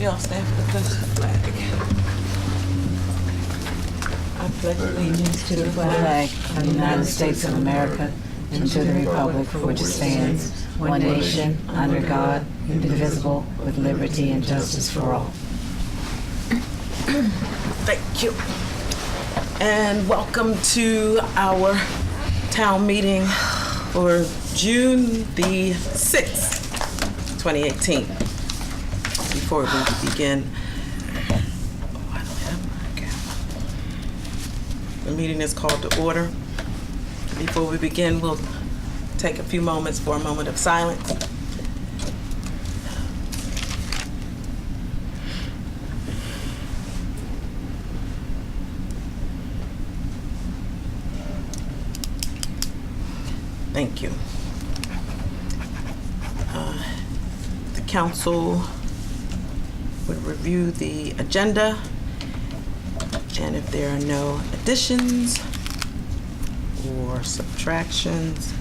We all stand for the pledge of the flag. I pledge allegiance To the flag of the United States of America and to the republic for which it stands, one nation, under God, indivisible, with liberty and justice for all. Thank you. And welcome to our town meeting for June the 6th, 2018. Before we begin, the meeting is called to order. Before we begin, we'll take a few moments for a moment of silence. Thank you. The council would review the agenda, and if there are no additions or subtractions,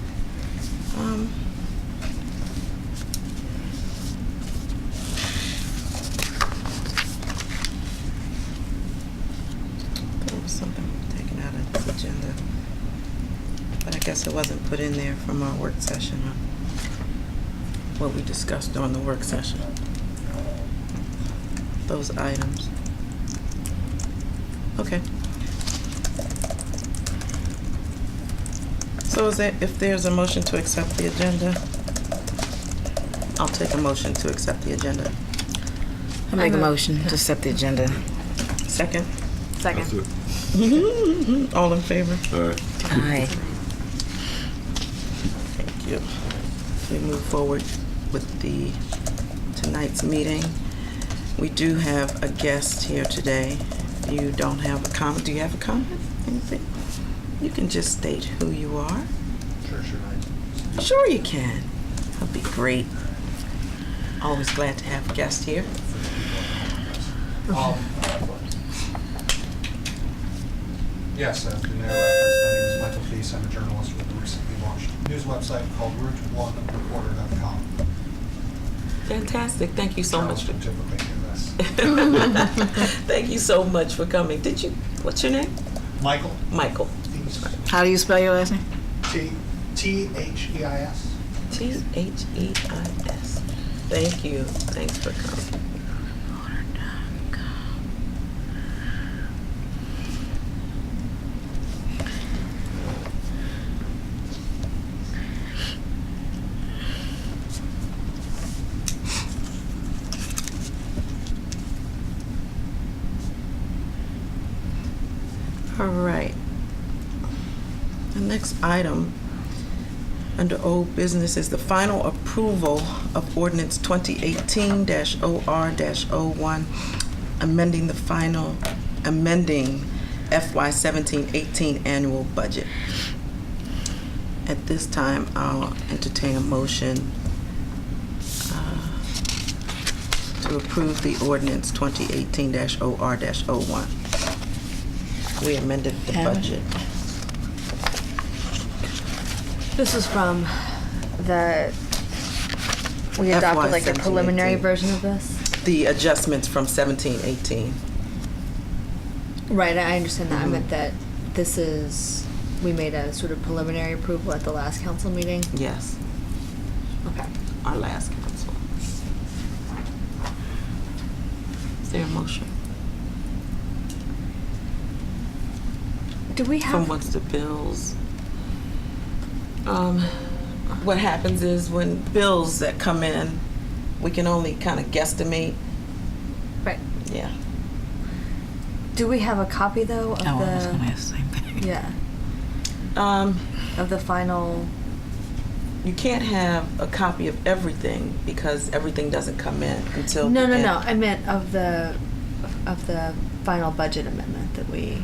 there was something taken out of this agenda, but I guess it wasn't put in there from our work session, what we discussed during the work session. Those items. Okay. So if there's a motion to accept the agenda, I'll take a motion to accept the agenda. I make a motion to accept the agenda. Second? Second. All in favor? All right. Aye. Thank you. We move forward with tonight's meeting. We do have a guest here today. You don't have a comment. Do you have a comment? Anything? You can just state who you are. Sure. Sure you can. That'd be great. Always glad to have a guest here. Yes, as the mayor referenced, my name is Michael Case. I'm a journalist with the recently launched news website called Route1Reporter.com. Fantastic. Thank you so much. Journalists don't typically do this. Thank you so much for coming. What's your name? Michael? Michael. How do you spell your last name? T-H-E-I-S. T-H-E-I-S. Thank you. Thanks for coming. All right. The next item under old business is the final approval of ordinance 2018-OR-01, amending FY 17-18 annual budget. At this time, I'll entertain a motion to approve the ordinance 2018-OR-01. We amended the budget. This is from we adopted like a preliminary 17-18. version of this. The adjustments from 17-18. Right, I understand that. Mhm. I meant that we made a sort of preliminary approval at the last council meeting. Yes, Okay. our last council. Is there a motion? Do we From have? what's the bills? What happens is when bills that come in, we can only kind of guesstimate. Right. Yeah. Do we have a copy though of Oh, I was going to the? ask the same thing. Yeah. Of the final. You can't have a copy of everything because everything doesn't come in until No. the end. I meant of the final budget amendment that we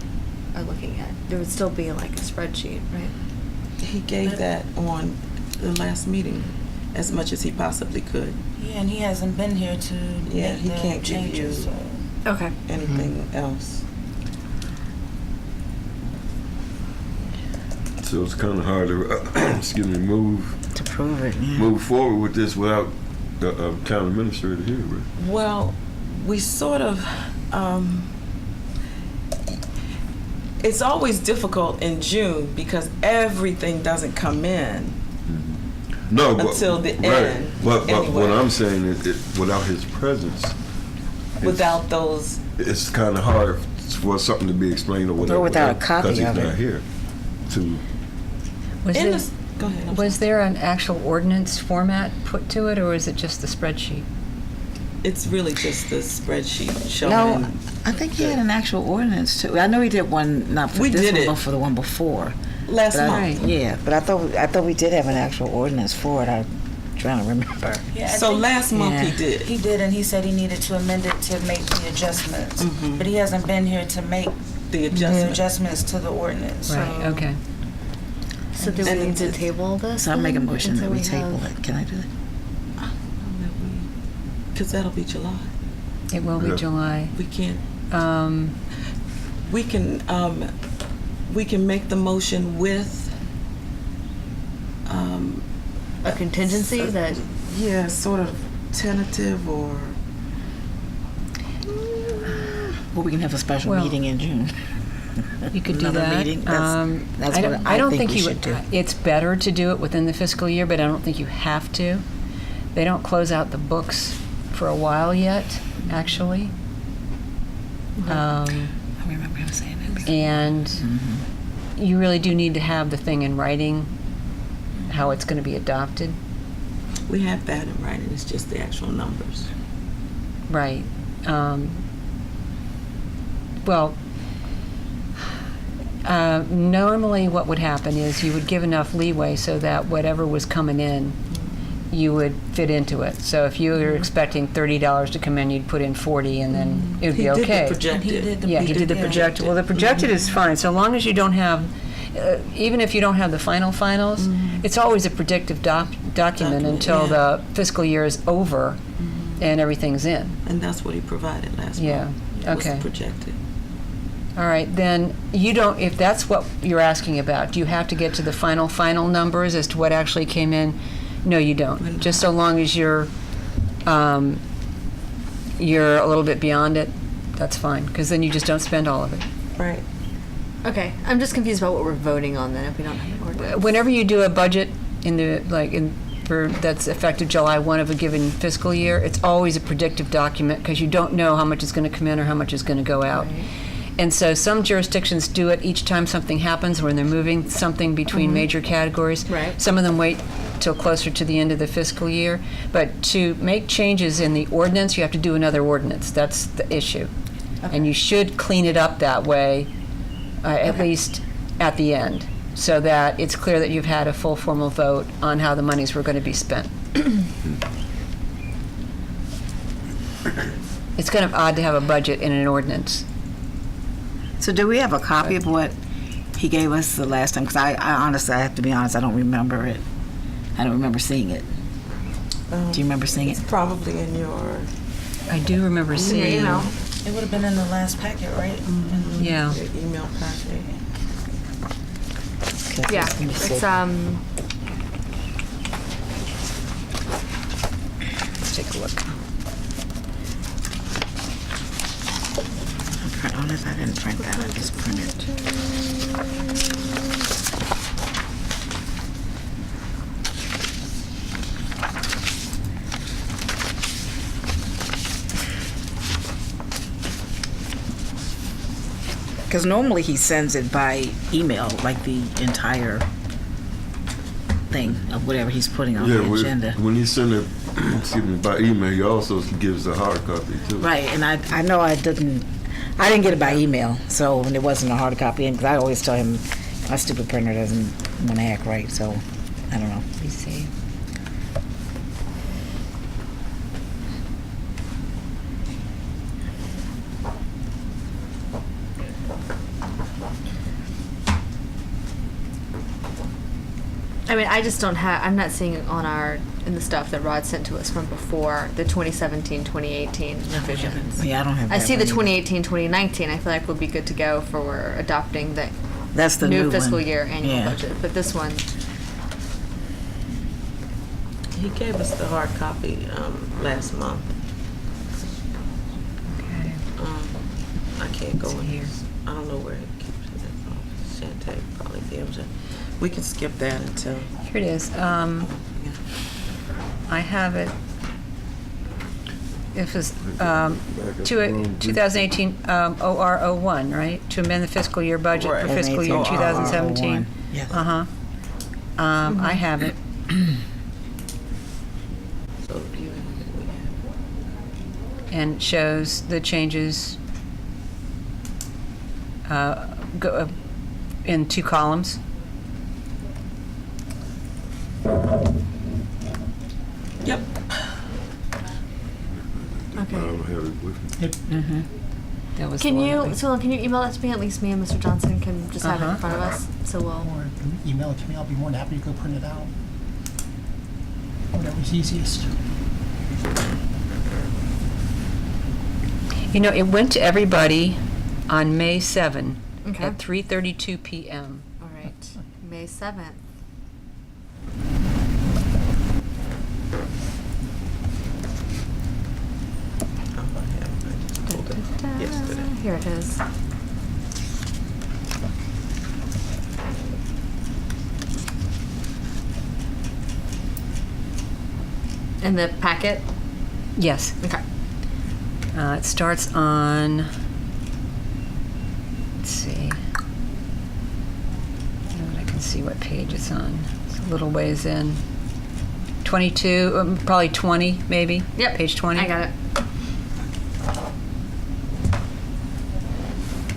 are looking at. There would still be like a spreadsheet, right? He gave that on the last meeting as much as he possibly could. Yeah, and he hasn't been here to Yeah, make he the can't give changes. you- So. Okay. Anything else? So it's kind of hard to, move To prove it, yeah. move forward with this without the town administrator here, right? Well, we sort of, it's always difficult in June because everything doesn't come in No, until the right. end. But anyway. what I'm saying is, without his presence, Without those, it's kind of hard for something to be explained or whatever. without a copy because he's of it. not here. To Was in there, this, go ahead. I'm Was sorry. there an actual ordinance format put to it, or is it just the spreadsheet? It's really just the spreadsheet showing. no, I think he had an actual ordinance too. I know he did one, not for We this did one, it. but for the one before. Last But month. Yeah, but I thought we did have an actual ordinance for it. I'm trying to remember. Yeah, I So think last month he Yeah. did. he did, and he said he needed to amend it to make the adjustments. Mhm. But he hasn't been here to make The the adjustment. adjustments to the ordinance. Right, okay. So do we And need to it's- table this? So I make a then motion that until we table have- it. Can I do that? Because that'll be July. It will be Yeah. July. We can't. Um, We can make the motion with. A contingency that, Yeah, sort of tentative or. Well, we can have a special Well, meeting in June. You could do Another that. meeting? That's I what don't, I I don't think think we you should would. do. It's better to do it within the fiscal year, but I don't think you have to. They don't close out the books for a while yet, actually. I remember him saying that before. And you really do need to have the thing in writing, how it's going to be adopted. We have that in writing. It's just the actual numbers. Right. Well, normally what would happen is you would give enough leeway so that whatever was coming in, you would fit into it. So if you were expecting $30 to come in, you'd put in 40, and then it would He be did the okay. projected. He did the Yeah, he did the projected. Well, the projected is fine, so long as you don't have, even if you don't have the finals, it's always a predictive document Document, until yeah. the fiscal year is over and everything's in. And that's what he provided last Yeah, month. It was okay. projected. All right, then you don't, if that's what you're asking about, do you have to get to the final numbers as to what actually came in? No, you don't. Just so long as you're a little bit beyond it, that's fine, because then you just don't spend all of it. Right. okay, I'm just confused about what we're voting on then if we don't have an ordinance. Whenever you do a budget that's effective July 1 of a given fiscal year, it's always a predictive document because you don't know how much is going to come in or how much is going to go out. Right. And so some jurisdictions do it each time something happens when they're moving something between major categories. Right. Some of them wait till closer to the end of the fiscal year. But to make changes in the ordinance, you have to do another ordinance. That's the issue. And you should clean it up that way, at least at the end, so that it's clear that you've had a full formal vote on how the monies were going to be spent. It's kind of odd to have a budget in an ordinance. So do we have a copy of what he gave us the last time? Because I honestly, I have to be honest, I don't remember it. I don't remember seeing it. Do you remember seeing it? It's probably in your I do remember seeing. email. It would have been in the last packet, right? Yeah. your email packet. Okay, Yeah, let me see. it's, Let's take a look. Honest, I didn't print that. I just printed. Because normally he sends it by email, like the entire thing of whatever he's putting on the agenda. when you send it, excuse me, by email, he also gives a hard copy too. Right, and I know I didn't get it by email, so when it wasn't a hard copy, because I always tell him my stupid printer doesn't want to act right, so I don't know. Let me see. I mean, I just don't have, I'm not seeing it on in the stuff that Rod sent to us from before, the 2017-2018 revisions. Yeah, I don't have I that see the one either. 2018-2019, I feel like we'll be good to go for adopting the That's the new new fiscal one. year annual Yeah. budget. But this one, He gave us the hard copy last month. can't go It's in here. here. I don't know where it keeps it. Shantay probably be able to. We can skip that until. Here it is. Yeah. I have it. It was Back up to the wrong 2018 OR01, right? To amend the fiscal year budget for Right. fiscal year 2017. Yes. Uh-huh. I have it. So you we have. And shows the changes in 2 columns. Yep. Okay. I don't have it with me. That was Can the one you, that we- so can you email that to me? At least me and Mr. Johnson can just have it in Uh-huh. front of us. So we'll. Or email it to me, I'll be more than happy to go print it out. Whatever's easiest. You know, it went to everybody on May 7 Okay. at 3:32 p.m. All right. May 7th. I just pulled it yesterday. Here it is. In the packet? Yes. Okay. It starts on, let's see. Now that I can see what page it's on. It's a little ways in. 22, probably 20 maybe. Yep. Page 20. I got it.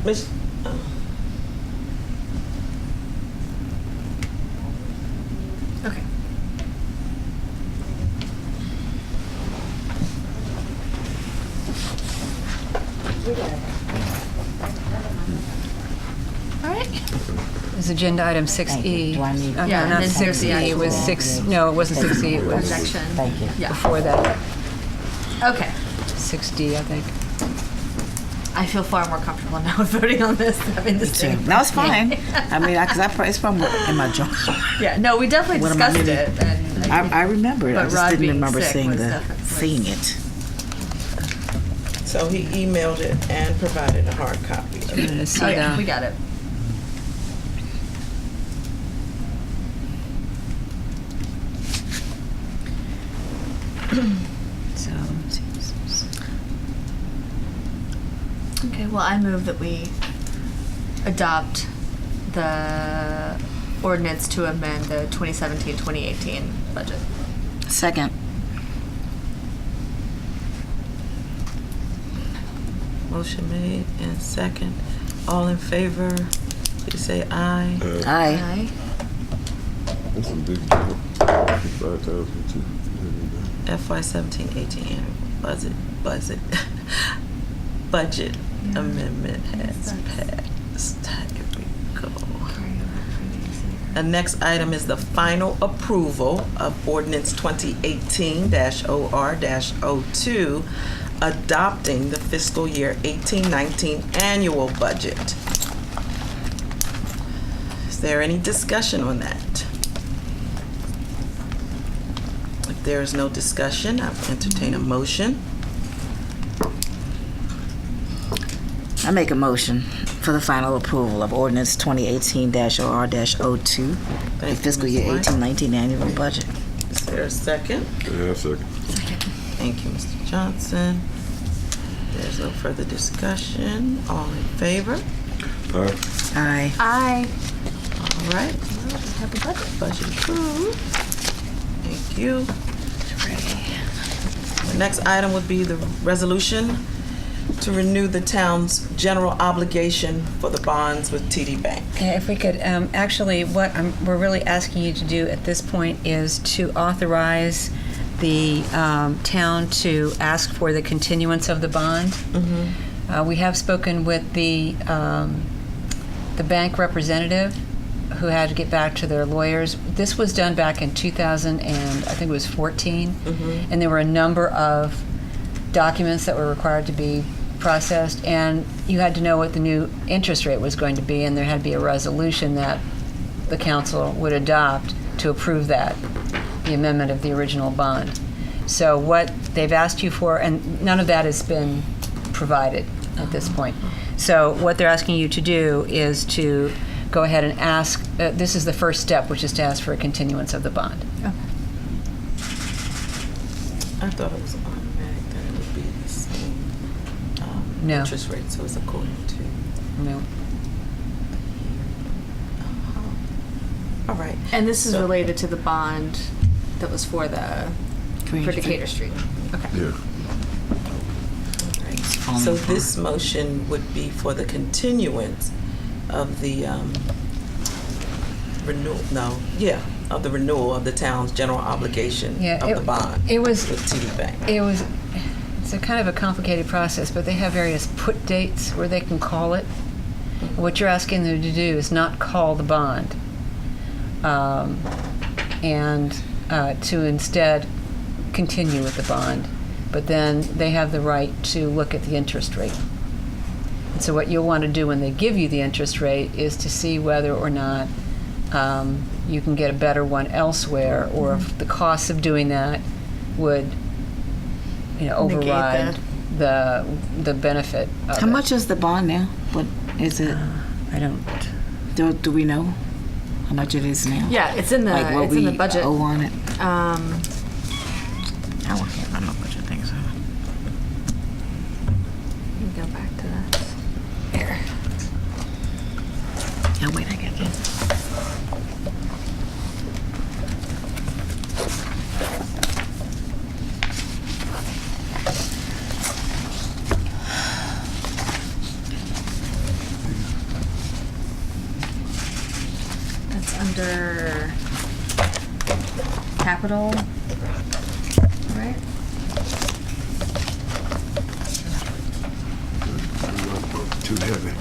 Miss. Okay. All right. It's agenda item 6E. Thank you. Do I need- No, Yeah, and not then here's the 6E. It was actual- 6, no, it wasn't 6E. It was Projection. Thank you. Yeah. before that. Okay. 6D, I think. I feel far more comfortable now with voting on this. Having this Too. thing. No, it's fine. I mean, it's from in my junk. Yeah. No, we definitely What am I discussed missing? it, and I remember it. I But just Rod didn't being remember sick seeing was definitely- seeing it. So he emailed it and provided a hard copy. I'm gonna see oh yeah, the- we got it. So, Okay. Well, I move that we adopt the ordinance to amend the 2017-2018 budget. Second. Motion made and second. All in favor, please say aye. Aye. That's a big deal. 5,000 too. FY17-18 annual budget budget amendment has passed. Here we go. The next item is the final approval of ordinance 2018-OR-02, adopting the fiscal year 18-19 annual budget. Is there any discussion on that? If there is no discussion, I'll entertain a motion. I make a motion for the final approval of ordinance 2018-OR-02, the Thank you, fiscal Ms. year White. 18-19 annual budget. Is there a second? Yeah, second. Thank you, Mr. Johnson. There's no further discussion. All in favor? Aye. Aye. Aye. All right. Have a budget. Budget approved. Thank you. The next item would be the resolution to renew the town's general obligation for the bonds with TD Bank. Okay, if we could, actually, what we're really asking you to do at this point is to authorize the town to ask for the continuance of the bond. We have spoken with the bank representative who had to get back to their lawyers. This was done back in 2000 and I think it was 14, and there were a number of documents that were required to be processed, and you had to know what the new interest rate was going to be, and there had to be a resolution that the council would adopt to approve that, the amendment of the original bond. So what they've asked you for, and none of that has been provided. at this point. So what they're asking you to do is to go ahead and ask, this is the first step, which is to ask for a continuance of the bond. I thought it was automatic that it would be the same No. interest rate, so it's according to. No. All right. And this is So- related to the bond that was for Decatur Street. Okay. Yeah. Right. falling So apart. this motion would be for the continuance of the of the renewal of the town's general obligation Yeah, of the bond it was with TD Bank. it's a kind of a complicated process, but they have various put dates where they can call it. What you're asking them to do is not call the bond, and to instead continue with the bond. But then they have the right to look at the interest rate. And so what you'll want to do when they give you the interest rate is to see whether or not you can get a better one elsewhere, or if the cost of doing that would, Negate override the benefit of How it. much is the bond now? What is it? I don't. Do we know how much it is now? Yeah, it's in the Like what it's in the we budget. owe on it? Um, I can't remember what you think. let me go back to that. Here. Oh, wait, I get that. That's under capital, right? Too heavy.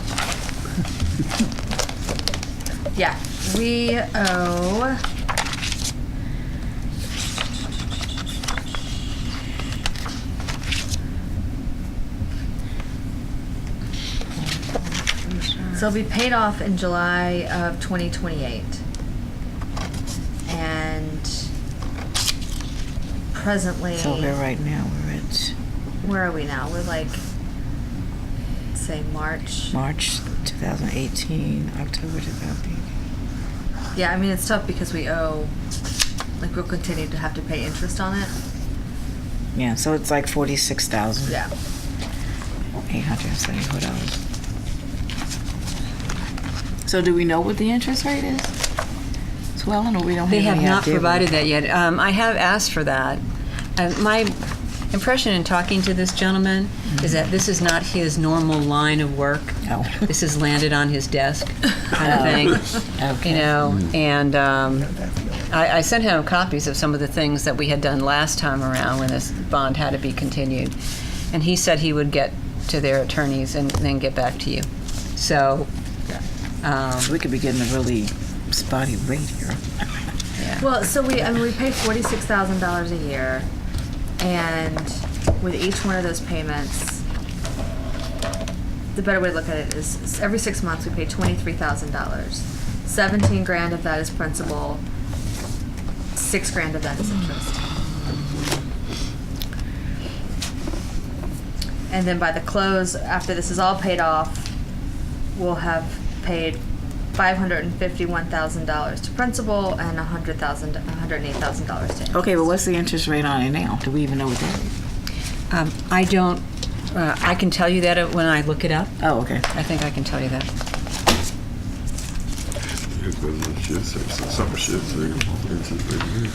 Yeah, we owe. So it'll be paid off in July of 2028. And presently, So we're right now, we're at where are we now? We're like, say March. March 2018, October 2018. Yeah, I mean, it's tough because we owe, like, we'll continue to have to pay interest on it. Yeah, so it's like 46,000. Yeah. $874. So do we know what the interest rate is? Swelling, or we don't They have have any not idea? provided that yet. I have asked for that. My impression in talking to this gentleman is that this is not his normal line of work. Oh. This has landed on his desk kind of thing. Okay. And I sent him copies of some of the things that we had done last time around when this bond had to be continued. And he said he would get to their attorneys and then get back to you. So, So we could be getting a really spotty rate here. yeah. Well, so we pay $46,000 a year, and with each one of those payments, the better way to look at it is every 6 months we pay $23,000. 17 grand of that is principal. 6 grand of that is interest. And then by the close, after this is all paid off, we'll have paid $551,000 to principal and $108,000 to interest. Okay, but what's the interest rate on it now? Do we even know what that is? I don't, I can tell you that when I look it up. Oh, okay. I think I can tell you that. Some shit say interest rate.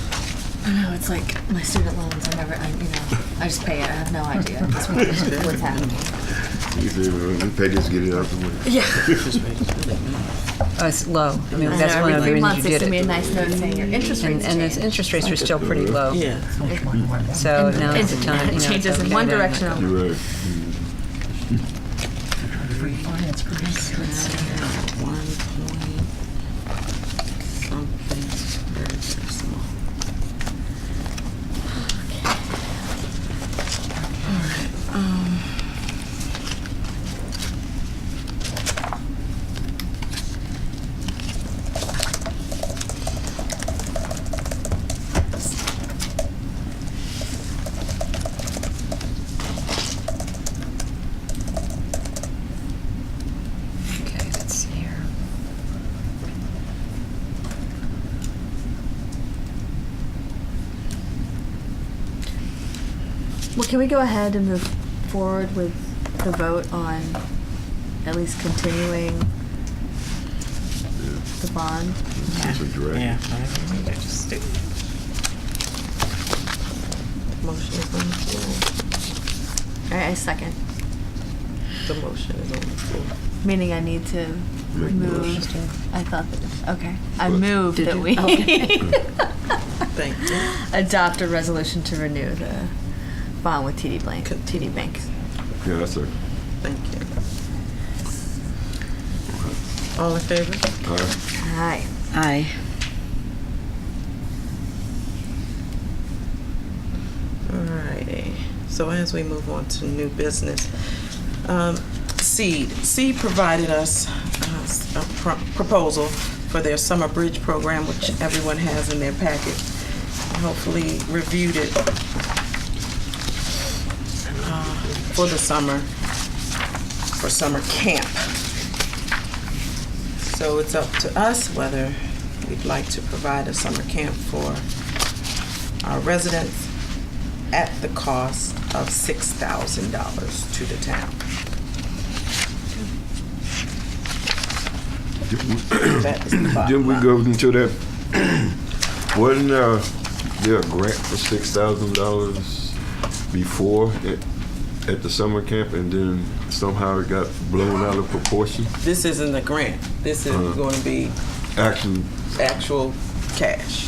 I know, it's like my student loans, I just pay it, I have no idea what's happening. You say, well, they pay just get it out the way. Yeah. Oh, it's low. I mean, I that's know, one every of the 3 reasons months you they did send me a it. nice note saying your interest rates And its changed. interest rates are still pretty low. Yeah. So now is the time. It changes in one direction only. You're right. Free finance grants. 1 point something, very, very small. Well, can we go ahead and move forward with the vote on at least continuing the bond? It's a drag. Yeah. Motion is on the floor. All right, I second. The motion is on the floor. Meaning I need to Make move. motion. I thought that, okay. I What? moved Did that you? we Thank you. adopt a resolution to renew the bond with TD Bank. Yeah, that's a, Thank you. All in favor? Aye. Aye. Alrighty. So as we move on to new business, Seed provided us a proposal for their summer bridge program, which everyone has in their packet. Hopefully reviewed it for the summer, for summer camp. So it's up to us whether we'd like to provide a summer camp for our residents at the cost of $6,000 to the town. That is the bottom didn't we line. go into that, wasn't there a grant for $6,000 before at the summer camp, and then somehow it got blown out of proportion? This isn't a grant. This is going to be actual cash.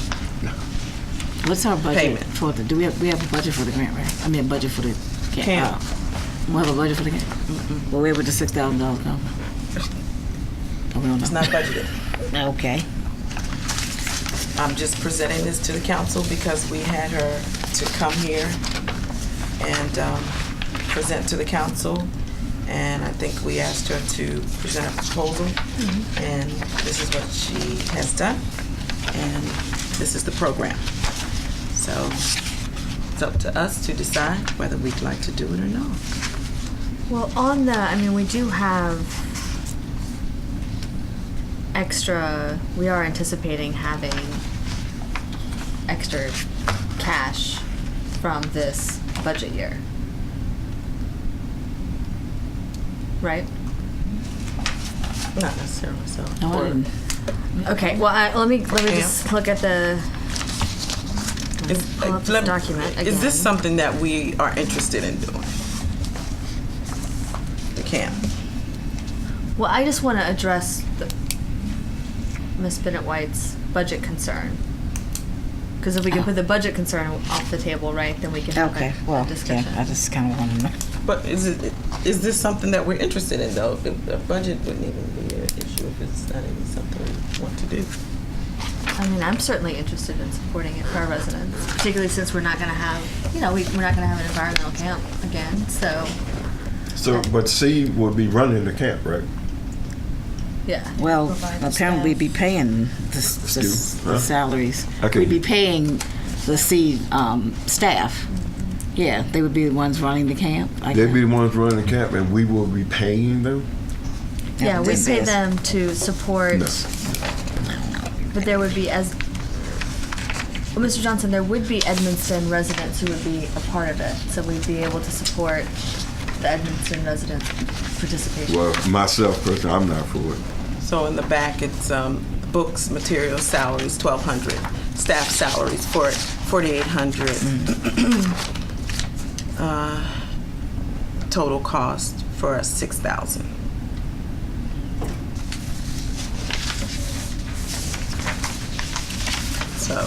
What's our budget Payment. for the? Do we have a budget for the grant? Right? I mean, a budget for the Camp. We have a budget for the camp. Well, where would the $6,000 come from? Oh, we don't know. It's not budgeted. Okay. I'm just presenting this to the council because we had her to come here and present to the council. And I think we asked her to present a proposal. And this is what she has done. And this is the program. So it's up to us to decide whether we'd like to do it or not. Well, on the, I mean, we do have extra, we are anticipating having extra cash from this budget year. Right? Not necessarily so. No, I Or- didn't. Okay, well, let me just look at the, Is, pull up this let- document is this again. something that we are interested in doing? The camp. well, I just want to address Ms. Bennett White's budget concern. Because if we can put the budget concern off the table, right, then we can have Okay. a Well, discussion. yeah. I just kind of want to know. But is this something that we're interested in though? A budget wouldn't even be an issue if it's not even something we want to do. I mean, I'm certainly interested in supporting it for our residents, particularly since we're not going to have, we're not going to have an environmental camp again. So, So, but C would be running the camp, right? yeah. Well, Provide the apparently we'd be staff. paying the Huh? salaries. Okay. We'd be paying the seed staff. Yeah, they would be the ones running the camp. They'd be the ones running the camp, and we will be paying them? Yeah, we this pay is- them to support, No. but there would be, well, Mr. Johnson, there would be Edmonston residents who would be a part of it. So we'd be able to support the Edmonston residents' participation. Well, myself personally, I'm not for it. So in the back, it's books, materials, salaries, $1,200. Staff salaries for $4,800. Total cost for $6,000. So,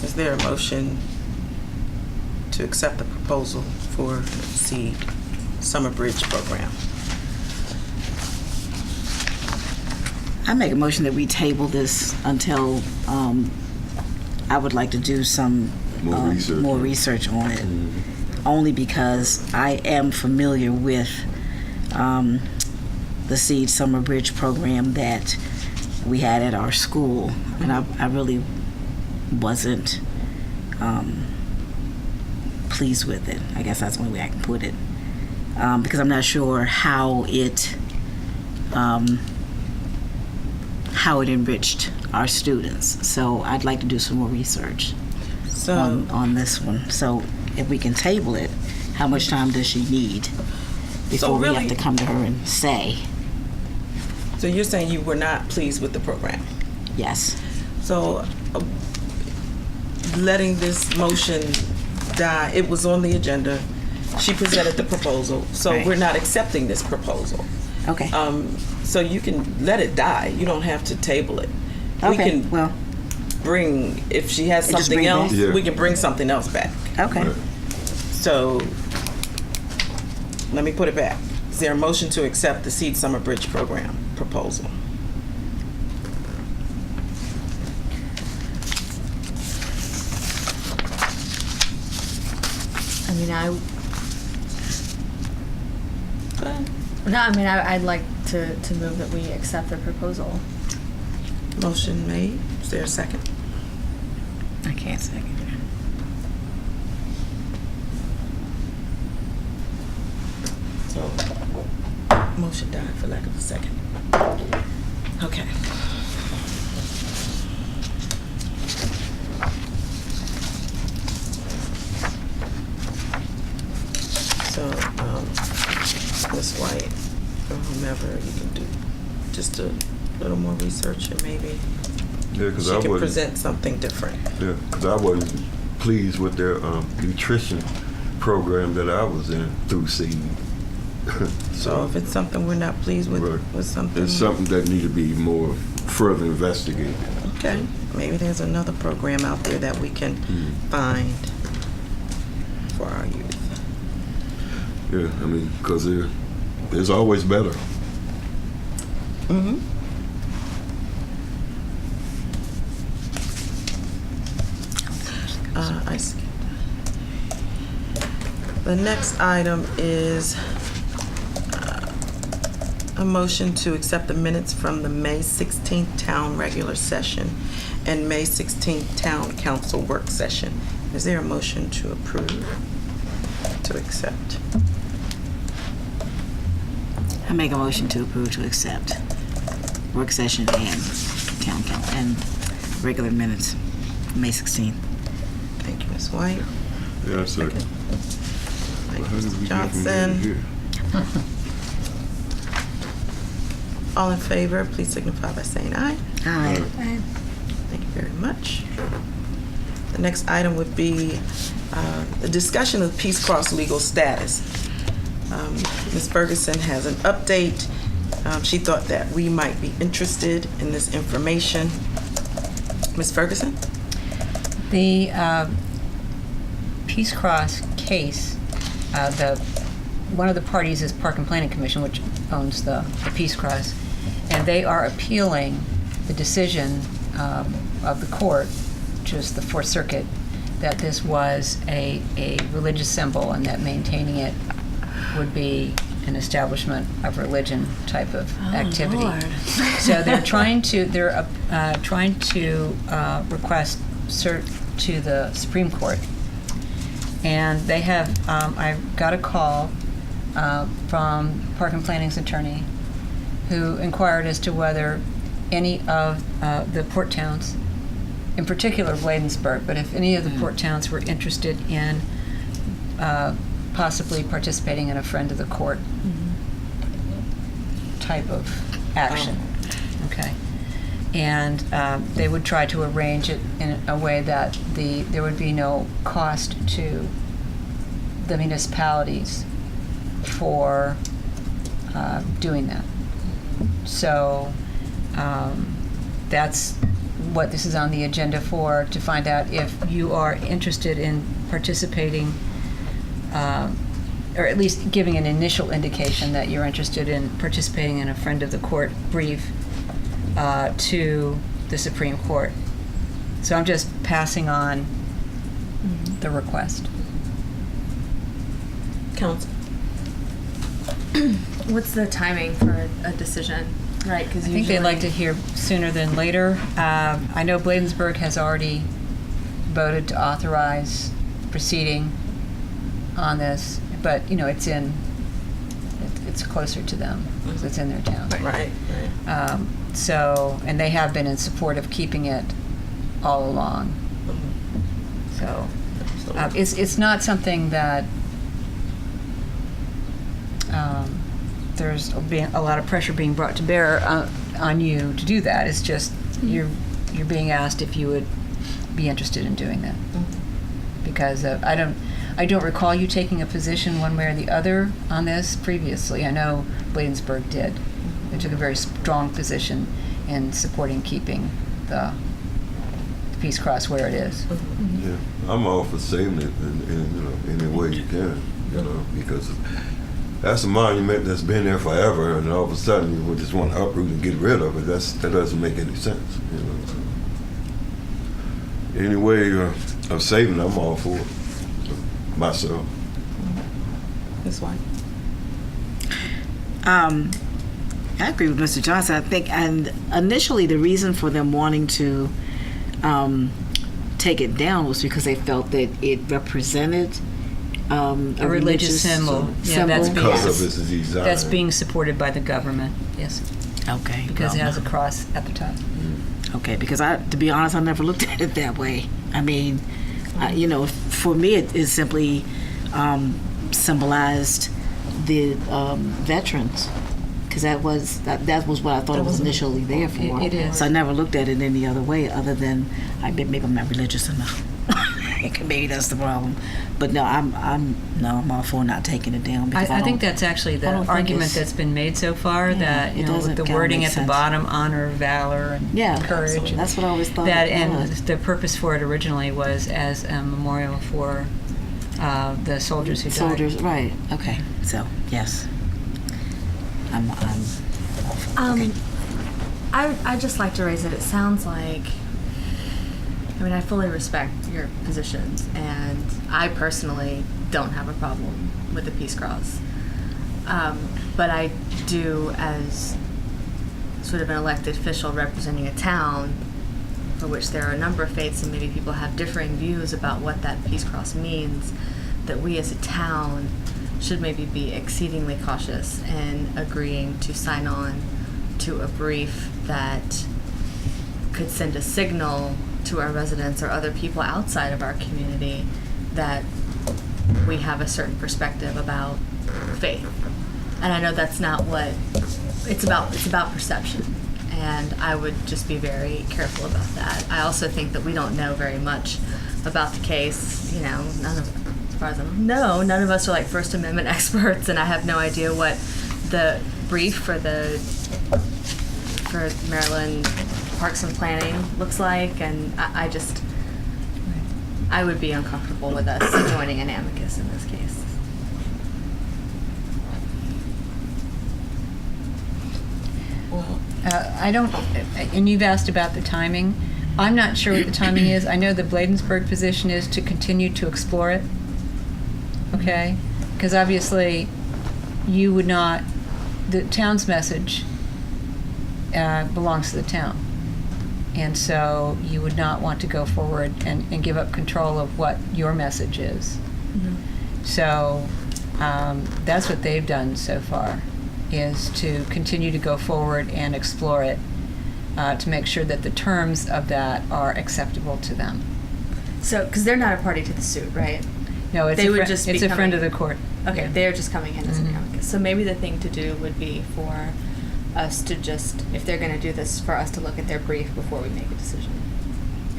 is there a motion to accept the proposal for SEED Summer Bridge Program? I make a motion that we table this until I would like to do some More research. on it. Only because I am familiar with the Seed Summer Bridge program that we had at our school, and I really wasn't pleased with it. I guess that's the only way I can put it, because I'm not sure how it enriched our students. So I'd like to do some more research So, on this one. So if we can table it, how much time does she need before we really- have to come to her and say, So you're saying you were not pleased with the program? yes? So letting this motion die, it was on the agenda. She presented the proposal, so Right. we're not accepting this proposal. Okay. So you can let it die. You don't have to table it. We Okay, can well, bring, if she has Just something bring else, back? Yeah. we can bring something else back. okay. Right. So let me put it back. Is there a motion to accept the Seed Summer Bridge Program proposal? I mean, Go ahead. I'd like to move that we accept the proposal. Motion made. Is there a second? I can't second it. So, motion died for lack of a second. Okay. So, Ms. White, or whomever, you can do just a little more research and maybe Yeah, because she I can wasn't. present something different. Yeah, because I wasn't pleased with their nutrition program that I was in through seed. So if it's something we're not pleased with, Right. with something. It's something that need to be more further investigated. Okay, maybe there's another program out there that we can find for our youth. Yeah, I mean, because there's always better. Mm-hmm. I skipped. The next item is a motion to accept the minutes from the May 16th town regular session and May 16th town council work session. Is there a motion to approve, to accept? I make a motion to approve to accept work session and town council and regular minutes, May 16th. Thank you, Ms. White. Yeah, second. Thank How you, did Mr. we get from Johnson. here? All in favor, please signify by saying aye. Aye. Thank you very much. The next item would be the discussion of Peace Cross legal status. Ms. Ferguson has an update. She thought that we might be interested in this information. Ms. Ferguson? The Peace Cross case, one of the parties is Park and Planning Commission, which owns the Peace Cross, and they are appealing the decision of the court, which is the Fourth Circuit, that this was a religious symbol and that maintaining it would be an establishment of religion type of activity. Lord. So they're trying to request cert to the Supreme Court, and they have. I got a call from Park and Planning's attorney, who inquired as to whether any of the port towns, in particular Bladensburg, but if any of the port towns were interested in possibly participating in a friend of the court type of action. Okay. And they would try to arrange it in a way that there would be no cost to the municipalities for doing that. So that's what this is on the agenda for, to find out if you are interested in participating, or at least giving an initial indication that you're interested in participating in a friend of the court brief to the Supreme Court. So I'm just passing on the request. Counsel? What's the timing for a decision? Right, because I think they'd like to hear sooner than later. I know Bladensburg has already voted to authorize proceeding on this, but it's closer to them because it's in their town. Right. So, and they have been in support of keeping it all along. So, It's not something that there's a lot of pressure being brought to bear on you to do that. It's just you're being asked if you would be interested in doing that. Because I don't recall you taking a position one way or the other on this previously. I know Bladensburg did. They took a very strong position in supporting keeping the Peace Cross where it is. Yeah, I'm all for saving it in any way you can, because that's a monument that's been there forever, and all of a sudden you would just want to uproot and get rid of it. That doesn't make any sense, So any way of saving it, I'm all for it, myself. Ms. White? I agree with Mr. Johnson. I think, and initially the reason for them wanting to take it down was because they felt that it represented a religious symbol. Yeah, that's being, Because of its design. that's being supported by the government. Yes, Okay. because it well, has a cross at the top. Okay, because to be honest, I never looked at it that way. I mean, for me, it simply symbolized the veterans, because that was what I thought it was initially there for. It is. So I never looked at it any other way, other than maybe I'm not religious enough. Maybe that's the problem. But no, I'm all for not taking it down. Because I think that's actually the I don't think argument it's- that's been made so far, that it doesn't with the kinda wording make at the sense. bottom, honor, valor, and courage. absolutely. That's what I always thought. That it and was. the purpose for it originally was as a memorial for the soldiers who died. Soldiers, right? Okay, so yes, I'm all for it. Okay. I'd just like to raise it. It sounds like, I fully respect your positions, and I personally don't have a problem with the Peace Cross. But I do, as sort of an elected official representing a town for which there are a number of faiths and maybe people have differing views about what that Peace Cross means, that we as a town should maybe be exceedingly cautious in agreeing to sign on to a brief that could send a signal to our residents or other people outside of our community that we have a certain perspective about faith. And I know that's not what it's about. It's about perception. And I would just be very careful about that. I also think that we don't know very much about the case. None of, as far as none of us are like First Amendment experts, and I have no idea what the brief for Maryland Parks and Planning looks like, and I would be uncomfortable with us joining an amicus in this case. Well, I don't, and you've asked about the timing. I'm not sure what the timing is. I know the Bladensburg position is to continue to explore it, okay? Because obviously, you would not, the town's message belongs to the town. And so you would not want to go forward and give up control of what your message is. Mm-hmm. So that's what they've done so far, is to continue to go forward and explore it to make sure that the terms of that are acceptable to them. So, because they're not a party to the suit, right? No, it's They a, would fri- just be it's a friend of coming- the court. Okay, Yeah. they're just coming in as an Mhm. amicus. So maybe the thing to do would be for us to just, if they're going to do this, for us to look at their brief before we make a decision.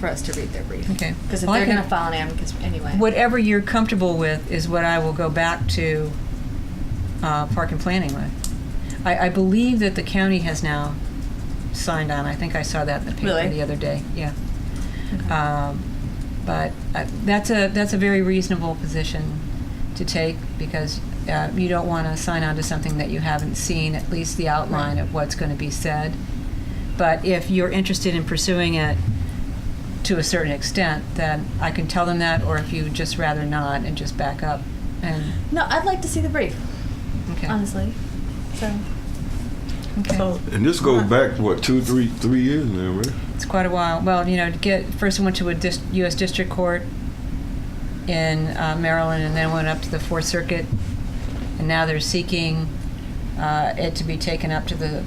For us to read their brief. Okay. Because if Well, I they're going to can- file an amicus anyway. Whatever you're comfortable with is what I will go back to Park and Planning with. I believe that the county has now signed on. I think I saw that in the paper Really? the other day. Yeah. Okay. But that's a very reasonable position to take, because you don't want to sign on to something that you haven't seen, at least the outline Right. of what's going to be said. But if you're interested in pursuing it to a certain extent, then I can tell them that, or if you just rather not and just back up. And No, I'd like to see the brief, okay. honestly. So, Okay. so And this goes back, what, 3 years now, right? It's quite a while. Well, first I went to a U.S. District Court in Maryland, and then went up to the Fourth Circuit, and now they're seeking it to be taken up to the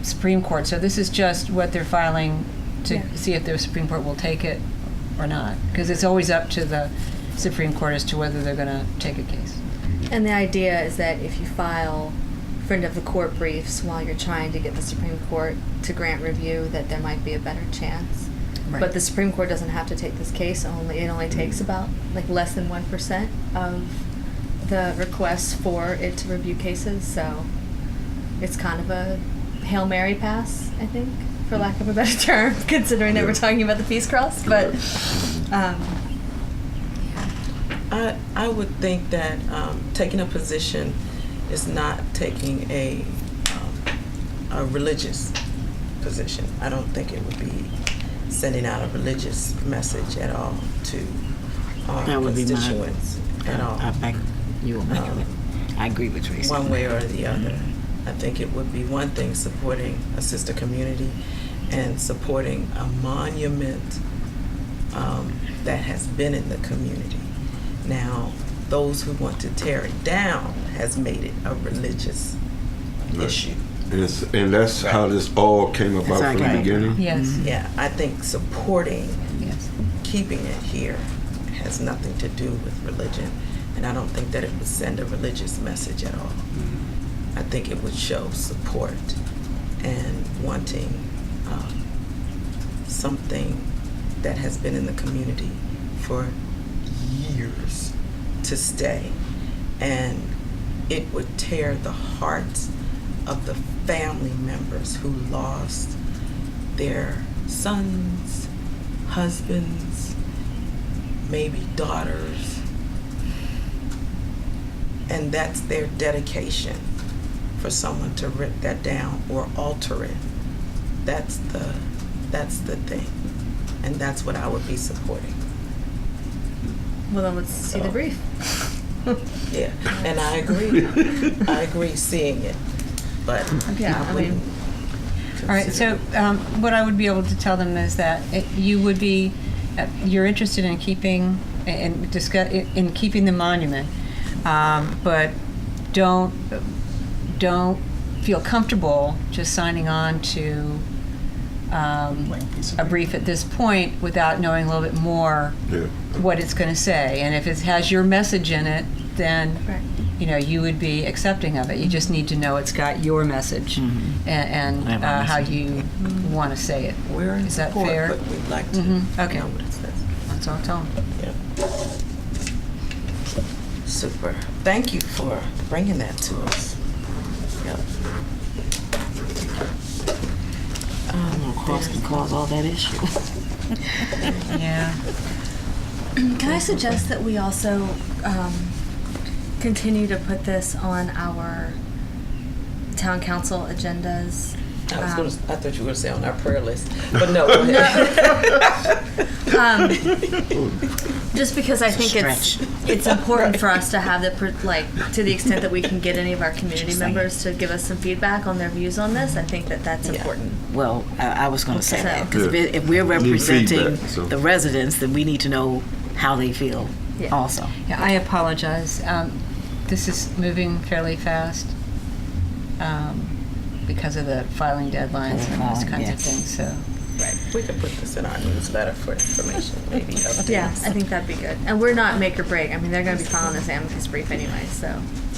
Supreme Court. So this is just what they're filing to Yeah. see if the Supreme Court will take it or not, because it's always up to the Supreme Court as to whether they're going to take a case. And the idea is that if you file friend of the court briefs while you're trying to get the Supreme Court to grant review, that there might be a better chance. Right. But the Supreme Court doesn't have to take this case. It only takes about less than 1% of the requests for it to review cases. So it's kind of a Hail Mary pass, I think, for lack of a better term, considering that we're talking about the peace cross. But I would think that taking a position is not taking a religious position. I don't think it would be sending out a religious message at all to our That would be constituents at all. I agree with Tracy. One way or the other. I think it would be one thing supporting a sister community and supporting a monument that has been in the community. Now, those who want to tear it down has made it a religious issue. And that's how this all came about from the beginning? Yes. Yeah, I think supporting, Yes. keeping it here has nothing to do with religion, and I don't think that it would send a religious message at all. I think it would show support and wanting something that has been in the community for years to stay, and it would tear the hearts of the family members who lost their sons, husbands, maybe daughters, and that's their dedication for someone to rip that down or alter it. That's the thing, and that's what I would be supporting. well, then let's see the brief. Yeah, and I agree. I agree seeing it, but Yeah, I I wouldn't. mean- All right, so what I would be able to tell them is that you would be, you're interested in keeping, in keeping the monument, but don't feel comfortable just signing on to a brief at this point without knowing a little bit more what it's going to say. And if it has your message in it, then Right. you would be accepting of it. You just need to know it's got your message and how you want to say it. We're in Is that support, fair? but we'd like to Okay. know what it says. That's all I'll tell them. Yeah. Super. Thank you for bringing that to us. Yep. Cross can cause all that issue. Yeah. Can I suggest that we also continue to put this on our town council agendas? I thought you were going to say on our prayer list, but no, go ahead. Just because I think it's important for us to have to the extent that we can get any of our community members to give us some feedback on their views on this. I think that's important. Well, I was going to say So- that because Yeah. if we're representing feedback, so. the residents, then we need to know how they feel Yeah. also. Yeah, I apologize. This is moving fairly fast because of the filing deadlines and those kinds of Yes. things. So, Right. We could put this in our newsletter for information, maybe updates. Yeah, I think that'd be good. And we're not make or break. I mean, they're going to be filing this amicus brief anyway, so.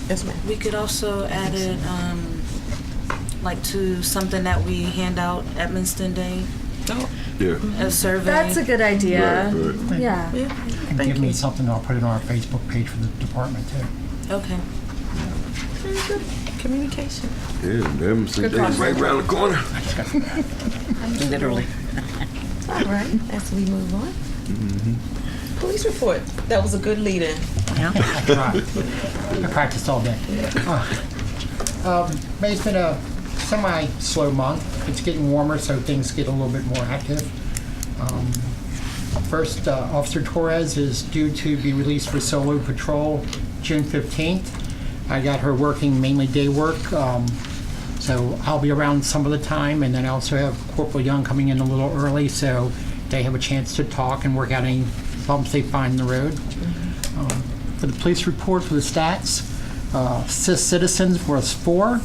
Yes, ma'am. We could also add it, to something that we hand out at Winston Day, Yeah. a survey. That's a good idea. Right, right. Yeah. Yeah. And Thank give me you. something, I'll put it on our Facebook page for the department too. Okay. Very good communication. Yeah, them some Good days process. right around the corner. Literally. All right, as we move on. Police report. That was a good lead-in. Yeah. I tried. I practiced all day. It's been a semi-slow month. It's getting warmer, so things get a little bit more active. First, Officer Torres is due to be released for solo patrol June 15th. I got her working mainly day work, so I'll be around some of the time, and then I also have Corporal Young coming in a little early, so they have a chance to talk and work out any bumps they find in the road. For the police report, for the stats, assist citizens was 4,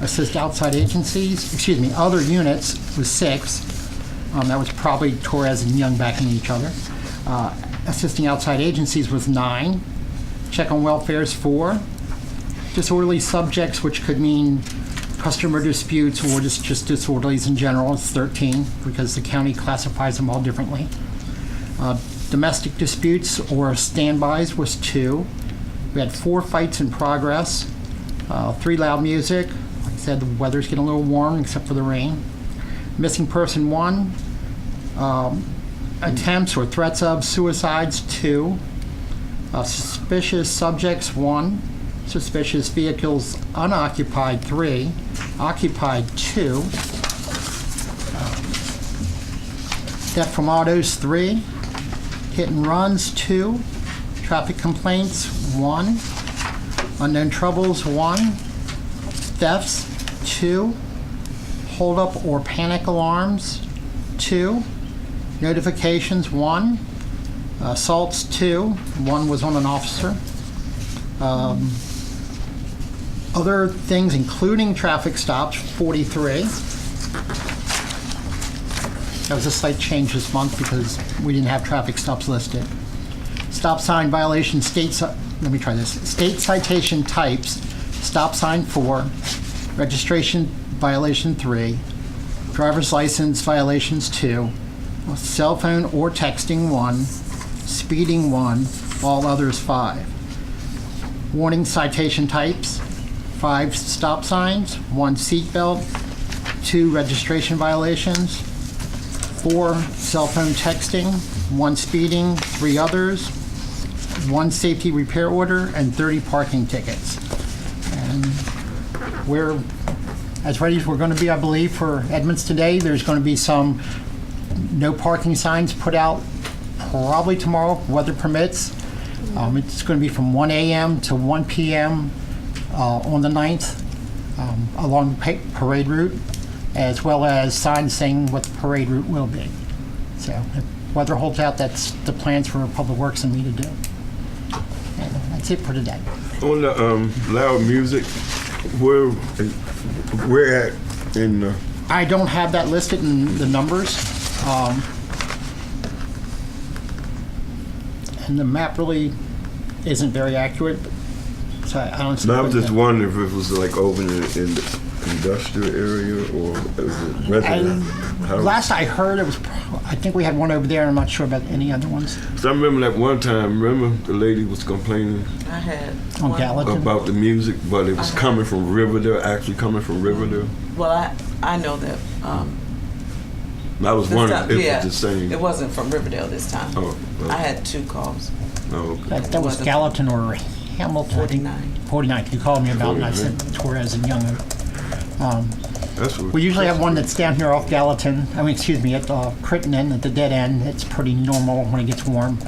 assist outside agencies, other units was 6. That was probably Torres and Young backing each other. assisting outside agencies was 9. Check on welfare is 4. Disorderly subjects, which could mean customer disputes or just disorderlies in general, is 13 because the county classifies them all differently. Domestic disputes or standbys was 2. We had 4 fights in progress, 3 loud music. Like I said, the weather's getting a little warm except for the rain. Missing person 1. Attempts or threats of suicides 2. Suspicious subjects 1. Suspicious vehicles unoccupied 3. Occupied 2. Theft from autos 3. Hit and runs 2. Traffic complaints 1. Unknown troubles 1. Thefts 2. Hold up or panic alarms 2. Notifications 1. Assaults 2. 1 was on an officer. Other things, including traffic stops, 43. That was a slight change this month because we didn't have traffic stops listed. Stop sign violation, state citation types, stop sign 4, registration violation 3, driver's license violations 2, cell phone or texting 1, speeding 1, all others 5. Warning citation types, 5 stop signs, 1 seatbelt, 2 registration violations, 4 cell phone texting, 1 speeding, 3 others, 1 safety repair order, and 30 parking tickets. And we're as ready as we're going to be, I believe, for Edmonds today. There's going to be some no parking signs put out probably tomorrow, weather permits. It's going to be from 1 a.m. to 1 p.m. On the 9th along the parade route, as well as signs saying what the parade route will be. So if weather holds out, that's the plans for Public Works and me to do. And that's it for today. On the loud music, where at in the... I don't have that listed in the numbers. And the map really isn't very accurate. So I don't see. No, I was just wondering if it was like over in the industrial area or is it residential? Last I heard, it was. I think we had one over there. I'm not sure about any other ones. So I remember that one time. Remember the lady was complaining I had On one- Gallatin? about the music, but it was coming from Riverdale. Actually coming from Riverdale. Well, I know that. I was this wondering time- if yeah, it was the same. It wasn't from Riverdale this time. Oh, I had 2 calls. oh, okay. That was Gallatin or Hamilton. I think. 49. 49. You called me about, and I said Torres and Young. That's what We usually have one that's down here off Gallatin. I mean, excuse me, at Crittenden at the dead end. It's pretty normal when it gets warm.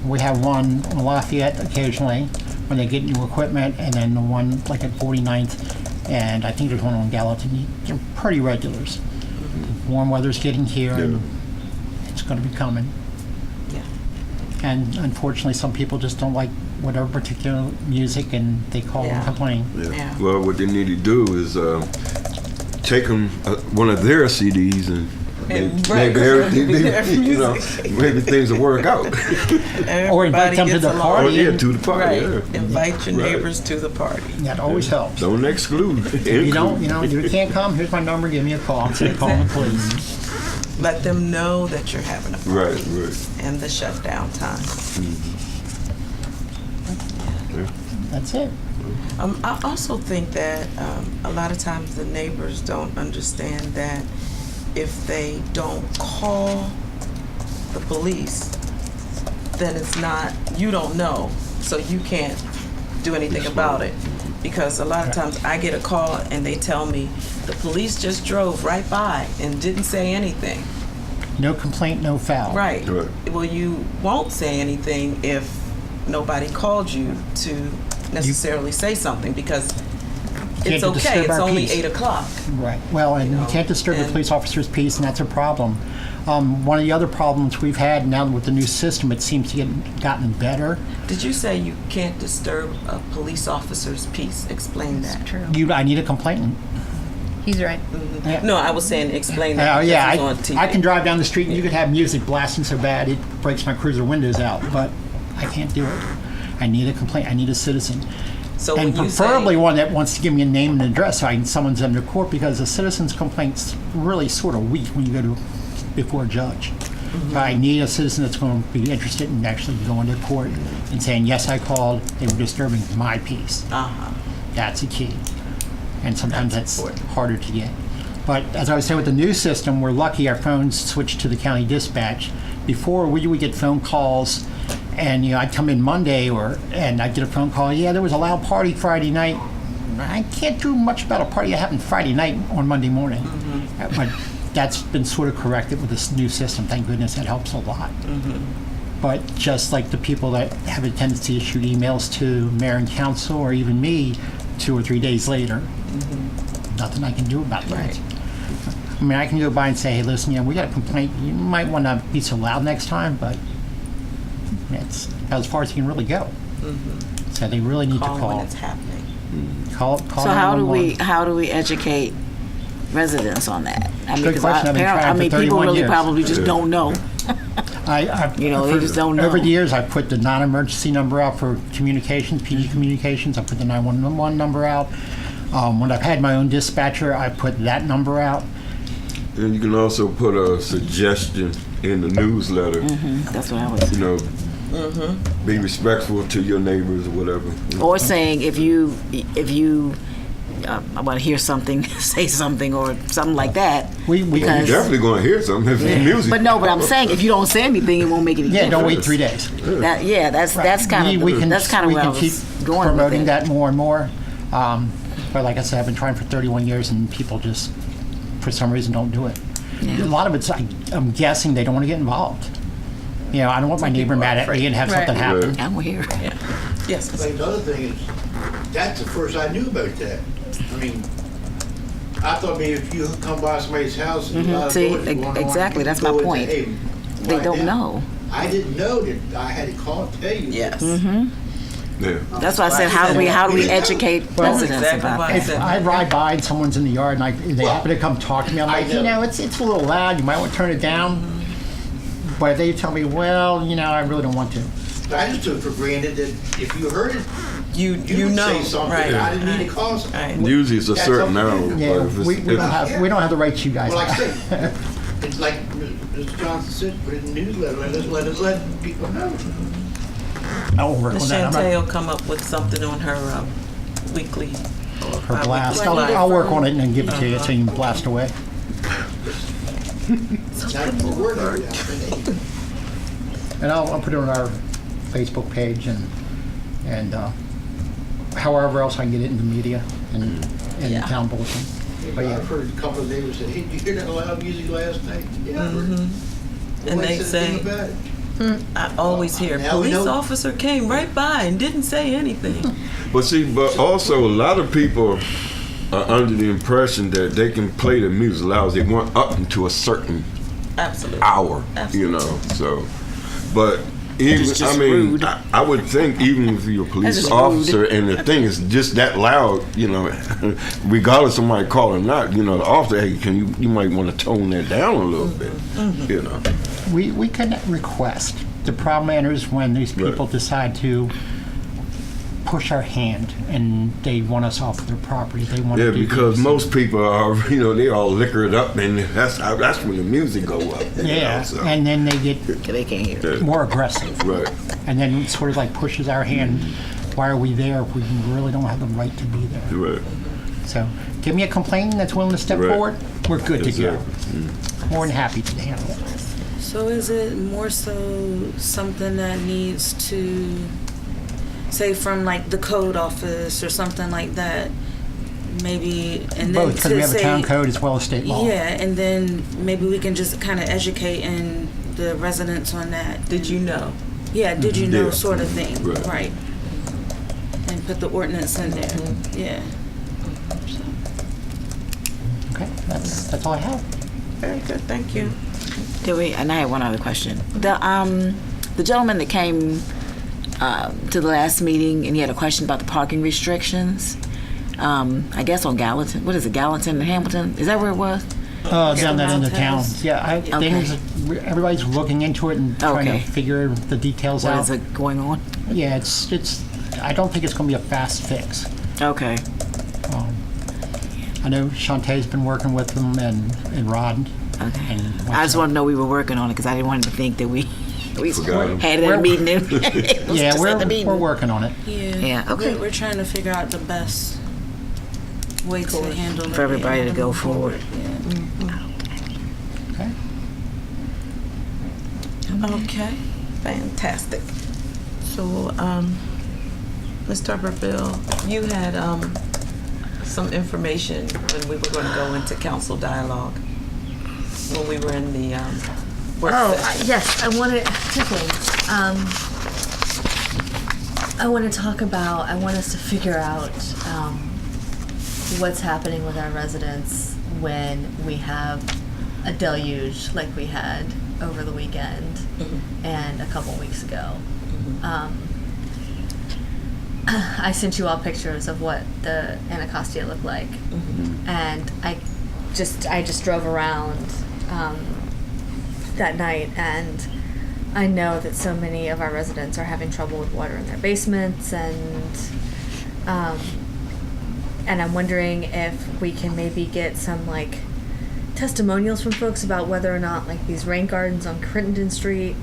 We have one in Lafayette occasionally when they get new equipment, and then the one like at 49th, and I think there's one on Gallatin. They're pretty regulars. Warm weather's getting here, and it's going to be coming. Yeah. And unfortunately, some people just don't like whatever particular music, and they call and Yeah. complain. Yeah. Well, what they need to do is take them one of their CDs and maybe everything, you know, maybe things will work out. Or invite them to the Everybody party. Oh, yeah, to the party. Right. Yeah. Invite your Right. neighbors to the party. That always helps. Don't exclude. If you don't, if you can't come, here's my number, give me a call. Instead of calling the police. Let them know that you're having a party. Right, right. And the shutdown time. That's it. I also think that a lot of times the neighbors don't understand that if they don't call the police, then it's not, you don't know, so you can't do anything about it. Because a lot of times I get a call and they tell me the police just drove right by and didn't say anything. No complaint, no foul. Right. Right. Well, you won't say anything if nobody called you to necessarily say something because it's okay. disturb It's our only peace. 8 o'clock. Right. Well, and you know, can't disturb the and- police officer's peace, and that's a problem. One of the other problems we've had now with the new system, it seems to get gotten better. Did you say you can't disturb a police officer's peace? Explain that. True. I need a complainant. He's right. Yeah. No, I was saying explain that. Yeah, because it's on TV. I can drive down the street and you could have music blasting so bad it breaks my cruiser windows out, but I can't do it. I need a complaint. I need a citizen. So And when you preferably say, one that wants to give me a name and address so I can summons them to court, because a citizen's complaint's really sort of weak when you go to before a judge. So I need a citizen that's going to be interested in actually going to court and saying, yes, I called, they were disturbing my peace. That's a key. And sometimes that's harder to get. But as I was saying with the new system, we're lucky our phones switched to the county dispatch. Before, we would get phone calls, and I'd come in Monday, and I'd get a phone call, yeah, there was a loud party Friday night. I can't do much about a party that happened Friday night on Monday morning. But that's been sort of corrected with this new system. Thank goodness, that helps a lot. But just like the people that have a tendency to shoot emails to mayor and council, or even me, 2 or 3 days later, nothing I can do about that. Right. I mean, I can go by and say, hey, listen, we got a complaint. You might want to be so loud next time, but it's as far as you can really go. So they really need to call call. when it's happening. Call So how do 911. we educate residents on that? I mean, Good 'cause question. I've been trying for people 31 really years. probably just don't know. They just don't know. Over the years, I put the non-emergency number out for communications, PD communications. I put the 911 number out. When I've had my own dispatcher, I put that number out. And you can also put a suggestion in the newsletter. That's what I was. Be respectful to your neighbors or whatever. Or saying if you I want to hear something, say something or something like that. We You're because definitely going to hear something if it's music. but I'm saying if you don't say anything, it won't make any difference. Don't wait 3 days. That's kind of that's kind of we where I can keep was going promoting with it. that more and more. But like I said, I've been trying for 31 years, and people just, for some reason, don't do it. Yeah. A lot of it's, I'm guessing, they don't want to get involved. I don't want my neighbor mad at me and have something happen. I'm here. Yes. Like the other thing is, that's the first I knew about that. I mean, I thought maybe if you come by somebody's house and a lot of See, doors going on, exactly, you that's go my in and point. say, hey, They quiet don't down. know. I didn't know that I had to call and tell you. Yes. Yeah. That's why I said how do we educate residents exactly about why I that? said- If I ride by and someone's in the yard and they happen to come talk to me, I'm I like, know. it's a little loud. You might want to turn it down. But if they tell me, well, I really don't want to. I just took for granted that if you heard it, You would know, say something. right? I didn't need to call somebody. Right. Usually it's a That's certain up to hour. you. but Yeah, if it's- we if- don't have the rights you guys Well, like I have. say, it's like Mr. Johnson said, put it in the newsletter. Let people know. I'll work Ms. on that. I'm Chantel not- will come up with something on her weekly or Her bi-weekly blast. blast. I'll work on it and then give it to you so you can blast away. Not for word every now and then. And I'll put it on our Facebook page and however else I can get it in the media and in the town bulletin. But I've heard a couple of neighbors say, hey, did you hear that loud music last night? Yeah, I heard it. And Nobody they said a thing say, about it. I always hear, Now we police know. officer came right by and didn't say anything. But also a lot of people are under the impression that they can play the music loud as they want up into a certain Absolutely. hour, Absolutely. So, but even It's just I mean, rude. I would think even if you're a police just officer and the thing is just that loud, regardless of my call or not, the officer, hey, you might want to tone that down a little bit, we can request. The problem enters when these people Right. decide to push our hand and they want us off their property. They want Yeah, to do because these. most people are, they all liquored up, and that's when the music go up. So. And then they get They can't hear. Yeah. more aggressive. Right. And then it sort of like pushes our hand. Why are we there if we really don't have the right to be there? Right. So give me a complainant that's willing to step Right. forward. We're good to go. Exactly. More than happy to handle it. So is it more so something that needs to, say from like the code office or something like that, maybe, and then Both, because to we have a say, town code as well as state law. yeah, and then maybe we can just kind of educate and the residents on that. Did you know? Yeah, did you know Yeah. sort of thing, Right. right? And put the ordinance in there, yeah. Okay, that's all I have. Very good, thank you. And I have one other question. The gentleman that came to the last meeting and he had a question about the parking restrictions. I guess on Gallatin. What is it, Gallatin and Hamilton? Is that where it was? Down that end of town. House. Yeah, everybody's looking into it and trying Okay. to figure the details What out. is it going on? Yeah, it's. I don't think it's going to be a fast fix. Okay. I know Shantae's been working with them and Rod. Okay. And I just want to know we were working on it because I didn't want him to think that we Forgot 'em. had it at a meeting. It was Yeah, just at the meeting. we're working on it. Yeah. Yeah, okay. We're trying to figure out the best way to handle it. For everybody to go move forward. Yeah. Okay. Okay, fantastic. So, Ms. Tuberville, you had some information when we were going to go into council dialogue, when we were in the work session. Yes, I want to, two things. I want to talk about, I want us to figure out what's happening with our residents when we have a deluge like we had over the weekend and a couple weeks ago. I sent you all pictures of what the Anacostia looked like, and I just drove around that night, and I know that so many of our residents are having trouble with water in their basements, and I'm wondering if we can maybe get some like testimonials from folks about whether or not like these rain gardens on Crittenden Street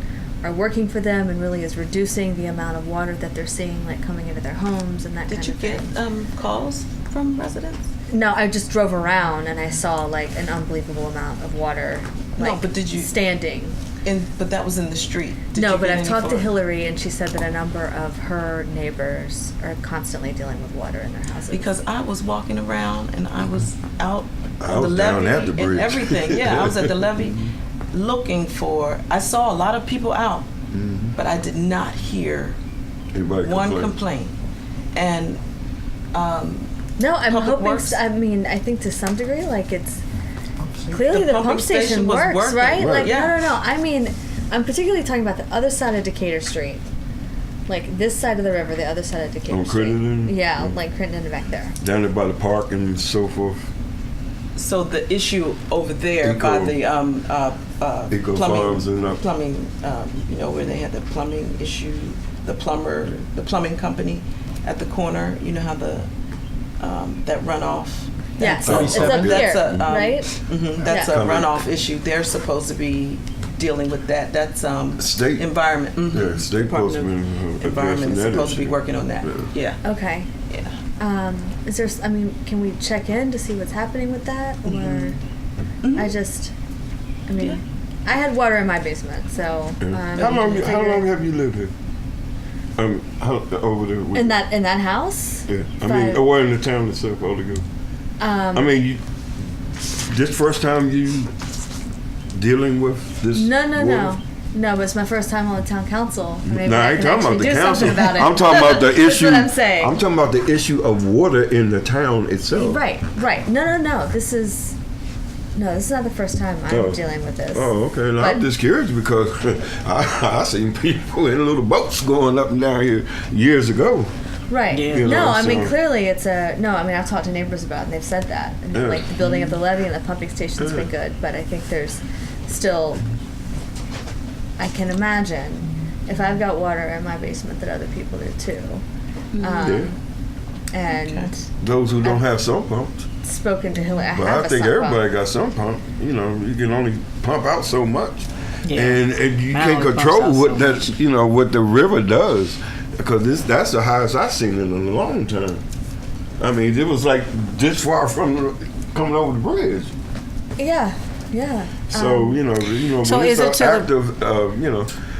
are working for them and really is reducing the amount of water that they're seeing like coming into their homes and that Did kind you of get thing. calls from residents? No, I just drove around and I saw like an unbelievable amount of water. No, Like, but did you- standing? But that was in the street. Did No, you but get I've any talked to phone- Hillary and she said that a number of her neighbors are constantly dealing with water in their houses. Because I was walking around and I was out I on the was down levee at the and bridge. everything. Yeah, I was at the levee looking for. I saw a lot of people out, but I did not hear Anybody one complain? complaint. And No, I'm Public hoping. Works? I mean, I think to some degree, like it's clearly The the pump pumping station station was works, working. right? Right. Like Yeah. no. I mean, I'm particularly talking about the other side of Decatur Street, like this side of the river, the other side of Decatur On Street. Crittenden? Yeah, like Crittenden back there. Down there by the park and so forth. so the issue over there Eco- by the Eco plumbing, Farms and plumbing, you know, where they had the plumbing issue, the plumbing company at the corner. You know how the that runoff. Yes, That's it's up that's here, a, right? That's Yeah. a runoff issue. They're supposed to be dealing with that. That's State. environment. Yeah, state Department supposed to of be Environment is addressing that supposed to be issue. working on that. Yeah. Yeah. Okay. Yeah. Is there? I mean, can we check in to see what's happening with that, or I mean, Yeah. I had water in my basement, so How long have you lived here? Over there. with- in that house? Yeah, I mean, or in the town itself altogether. I mean, this first time you dealing with this? No. No, but it's my first time on the town council. Maybe No, I I ain't can talking about actually the do council. something about it. I'm talking about the That's issue. what I'm saying. I'm talking about the issue of water in the town itself. Right. No. This is not the first time I'm Oh. dealing with this. Oh, okay. Now, I'm But- just curious because I seen people in little boats going up and down here years ago. Right. Yeah. You No, know, I mean so- clearly it's I've talked to neighbors about it and they've said that. And Yeah. like the building of the levee and the pumping station's been good, but I think there's still I can imagine if I've got water in my basement that other people do too. Yeah. And Those who don't have sump pumps. spoken to Hillary. But have I a think sump everybody pump. got some pump. You know, you can only pump out so much, Yeah. and you Mine can't only pumps control out what so that much. what the river does, because that's the highest I've seen in a long time. I mean, it was like this far from coming over the bridge. Yeah. So So when is it's it an to act of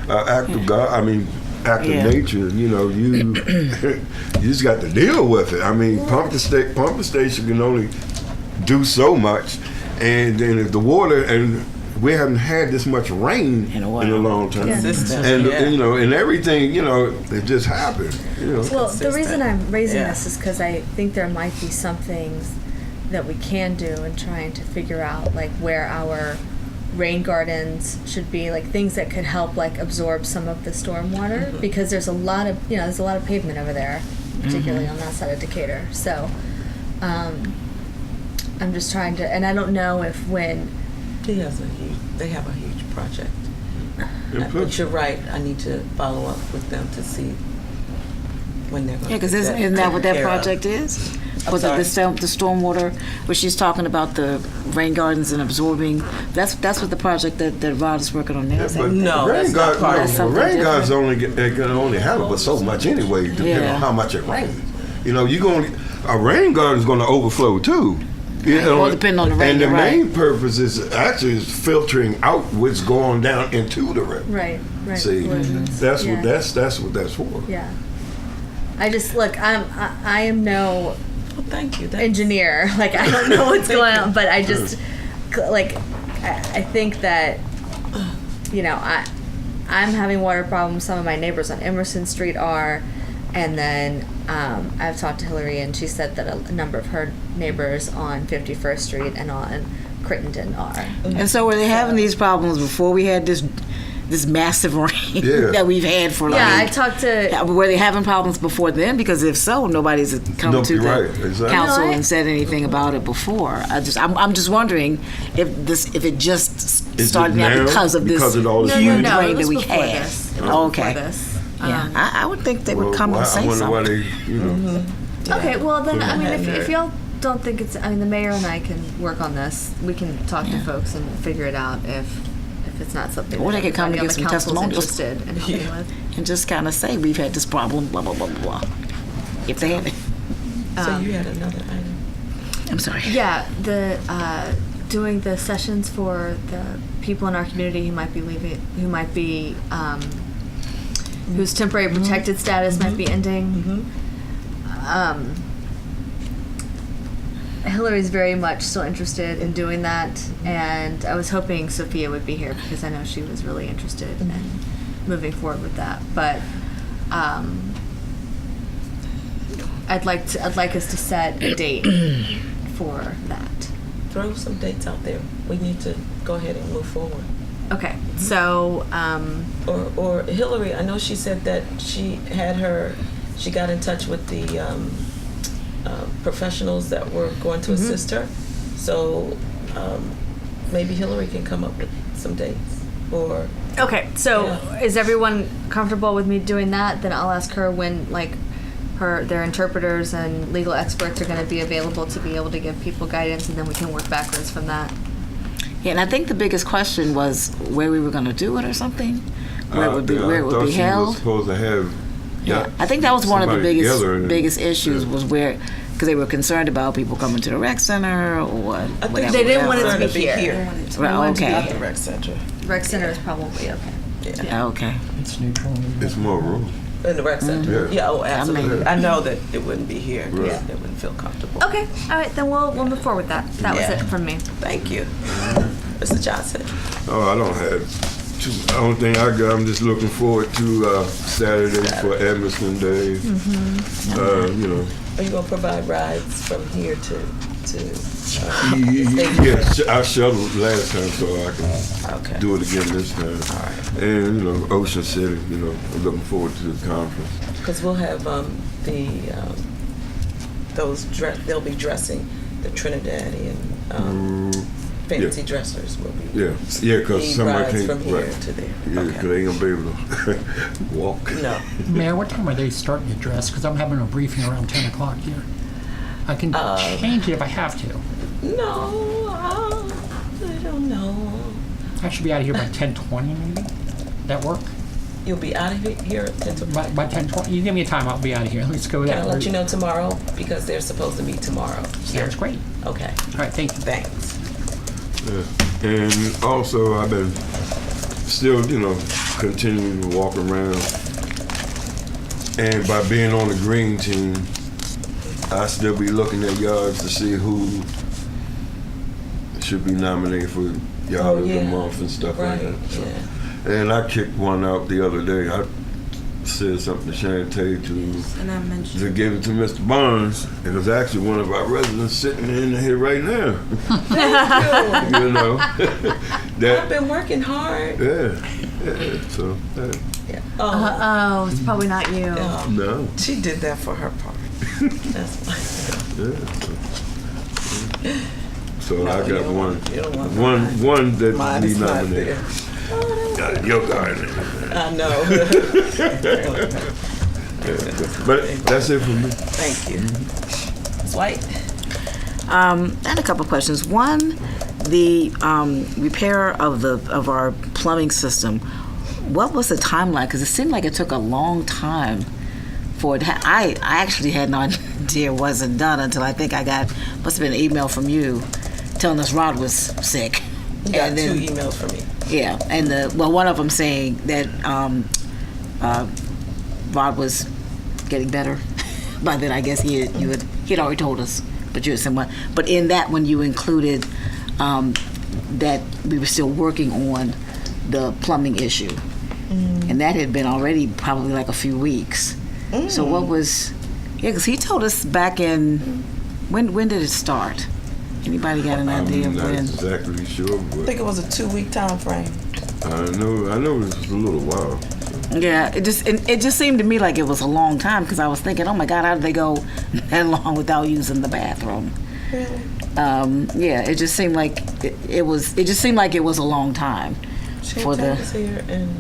act of God. I mean, act of Yeah. nature. You you just got to deal with it. I mean, pumping station can only do so much, and then if the water and we haven't had this much rain In a in while. a long time, Consistent, and yeah. and everything it just happened. Well, the reason consistent. I'm raising Yeah. this is because I think there might be some things that we can do in trying to figure out like where our rain gardens should be, like things that could help like absorb some of the storm water, because there's a lot of pavement over there, particularly on that side of Decatur. So I'm just trying to, and I don't know if when. They have a huge project. And But you're right, I need to follow up with them to see when they're going to. Yeah, because isn't that what that taken care of. project is? I'm Was it sorry? the stormwater, where she's talking about the rain gardens and absorbing? That's what the project that Rod is working on now. Is But that- No, the that's rain not guard, part of no, it. the Something rain guards different. they can only handle but so much anyway, depending Yeah. on how much it rains. You know, a rain garden is going to overflow too. You know, Well, depending on the rain, and the you're right. main purpose is actually filtering out what's going down into the river. Right. See, that's what that's for. Yeah. I just look. I am no Well, thank you. That's- engineer. Like I don't know what's going on, but I just like I think that I'm having water problems. Some of my neighbors on Emerson Street are, and then I've talked to Hillary, and she said that a number of her neighbors on 51st Street and on Crittenden are. And so were they having these problems before we had this massive rain Yeah. that we've had for like? Yeah, I talked to. Were they having problems before then? Because if so, nobody's come No, to you're the right, exactly. council No, I- and said anything about it before. I'm just wondering if it just Is started it now now because of this because of all this No, huge no, rain it was that we before had. this. It was Oh, before okay. this. Yeah, I would think they would come Well, and say I wonder why something. they, you know. Okay, well then, I mean, Yeah. if y'all don't think it's, I mean, the mayor and I can work on this. We can talk to Yeah. folks and figure it out if it's not something. Or that they could come everybody and on give the some council's testimonials. interested in helping with. And just kind of say we've had this problem, blah blah blah blah. blah. If they have it, So you had another item. I'm sorry. Yeah, the doing the sessions for the people in our community who might be leaving, who might be whose temporary protected status might be ending. Hillary's very much still interested in doing that, and I was hoping Sophia would be here because I know she was really interested in moving forward with that. But I'd like us to set a date for that. Throw some dates out there. We need to go ahead and move forward. Okay, so Or Hillary, I know she said that she got in touch with the professionals that were going to assist her. So maybe Hillary can come up with some dates. Or okay, so Yeah. is everyone comfortable with me doing that? Then I'll ask her when their interpreters and legal experts are going to be available to be able to give people guidance, and then we can work backwards from that. Yeah, and I think the biggest question was where we were going to do it or something, where it would be I thought be she was held. supposed to have. Yeah, I think that was one of the somebody together and- biggest issues was where, because they were concerned about people coming to the rec center or what. I think whatever, They didn't want it whatever. to be here. Right, okay. Not the rec center. Rec center is probably okay. Yeah. Okay. It's neutral. It's more room. In the rec center. Mhm. Yeah. Oh, absolutely. mean- I know that it wouldn't be here. Right. Yeah. They wouldn't feel comfortable. Okay, all right, then we'll move forward with that. That was Yeah. it from me. Thank you, Mr. Johnson. Oh, I don't have. The only thing I got, I'm just looking forward to Saturday for Edmiston Day. You know. Are you gonna provide rides from here to? Yes, I shuttled last time, so I can Okay. do it again this time. All right. And you know, Ocean City. You know, I'm looking forward to the conference. Because we'll have they'll be dressing the Trinidadian fancy dressers will be. Yeah, yeah, because Need somebody rides can't. from here Right. to there. Yeah, Okay. because they ain't gonna be able to walk. No. Mayor, what time are they starting to dress? Because I'm having a briefing around 10 o'clock here. I can change it if I have to. No, I don't know. I should be out of here by 10:20 maybe. That work? You'll be out of here at 10 to By 10:20. You give me a time, I'll be out of here. Let's go with Can I that. let you know tomorrow? Because they're supposed to meet tomorrow. Sounds great. Okay, All right, thank you. thanks. Yeah. And also, I've been still, you know, continuing to walk around. And by being on the green team, I still be looking at yards to see who should be nominated for Yard of the Month and stuff Right, like that. So. yeah. And I kicked one out the other day. I said something to Shantae And I mentioned. to give it to Mr. Barnes. It was actually one of our residents sitting in here right now. You know, I've that been working hard. yeah. So Yeah. Oh, it's probably not you. yeah. no. She did that for her part. That's why. So No, I you got don't one, want- you don't want one that Mine be is not nominated. there. Your garden. I know. But that's it for me. Thank you. Ms. White? I had a couple of questions. One, the repair of our plumbing system. What was the timeline? Because it seemed like it took a long time for it. I actually had no idea it wasn't done until I think I must have been an email from you telling us Rod was sick. You got And two then- emails from me. Yeah, and one of them saying that Rod was getting better. By then, I guess he'd already told us, but you had someone. But in that one, you included that we were still working on the plumbing issue, and that had been already probably like a few weeks. So what was? Yeah, because he told us back in when did it start? Anybody got an idea I'm of not when? exactly sure, I but think it was a 2-week time frame. I know this was a little while. Yeah, it just seemed to me like it was a long time because I was thinking, oh my God, how did they go that long without using the bathroom? Really? Yeah, it just seemed like it was a long time for Chantel was here and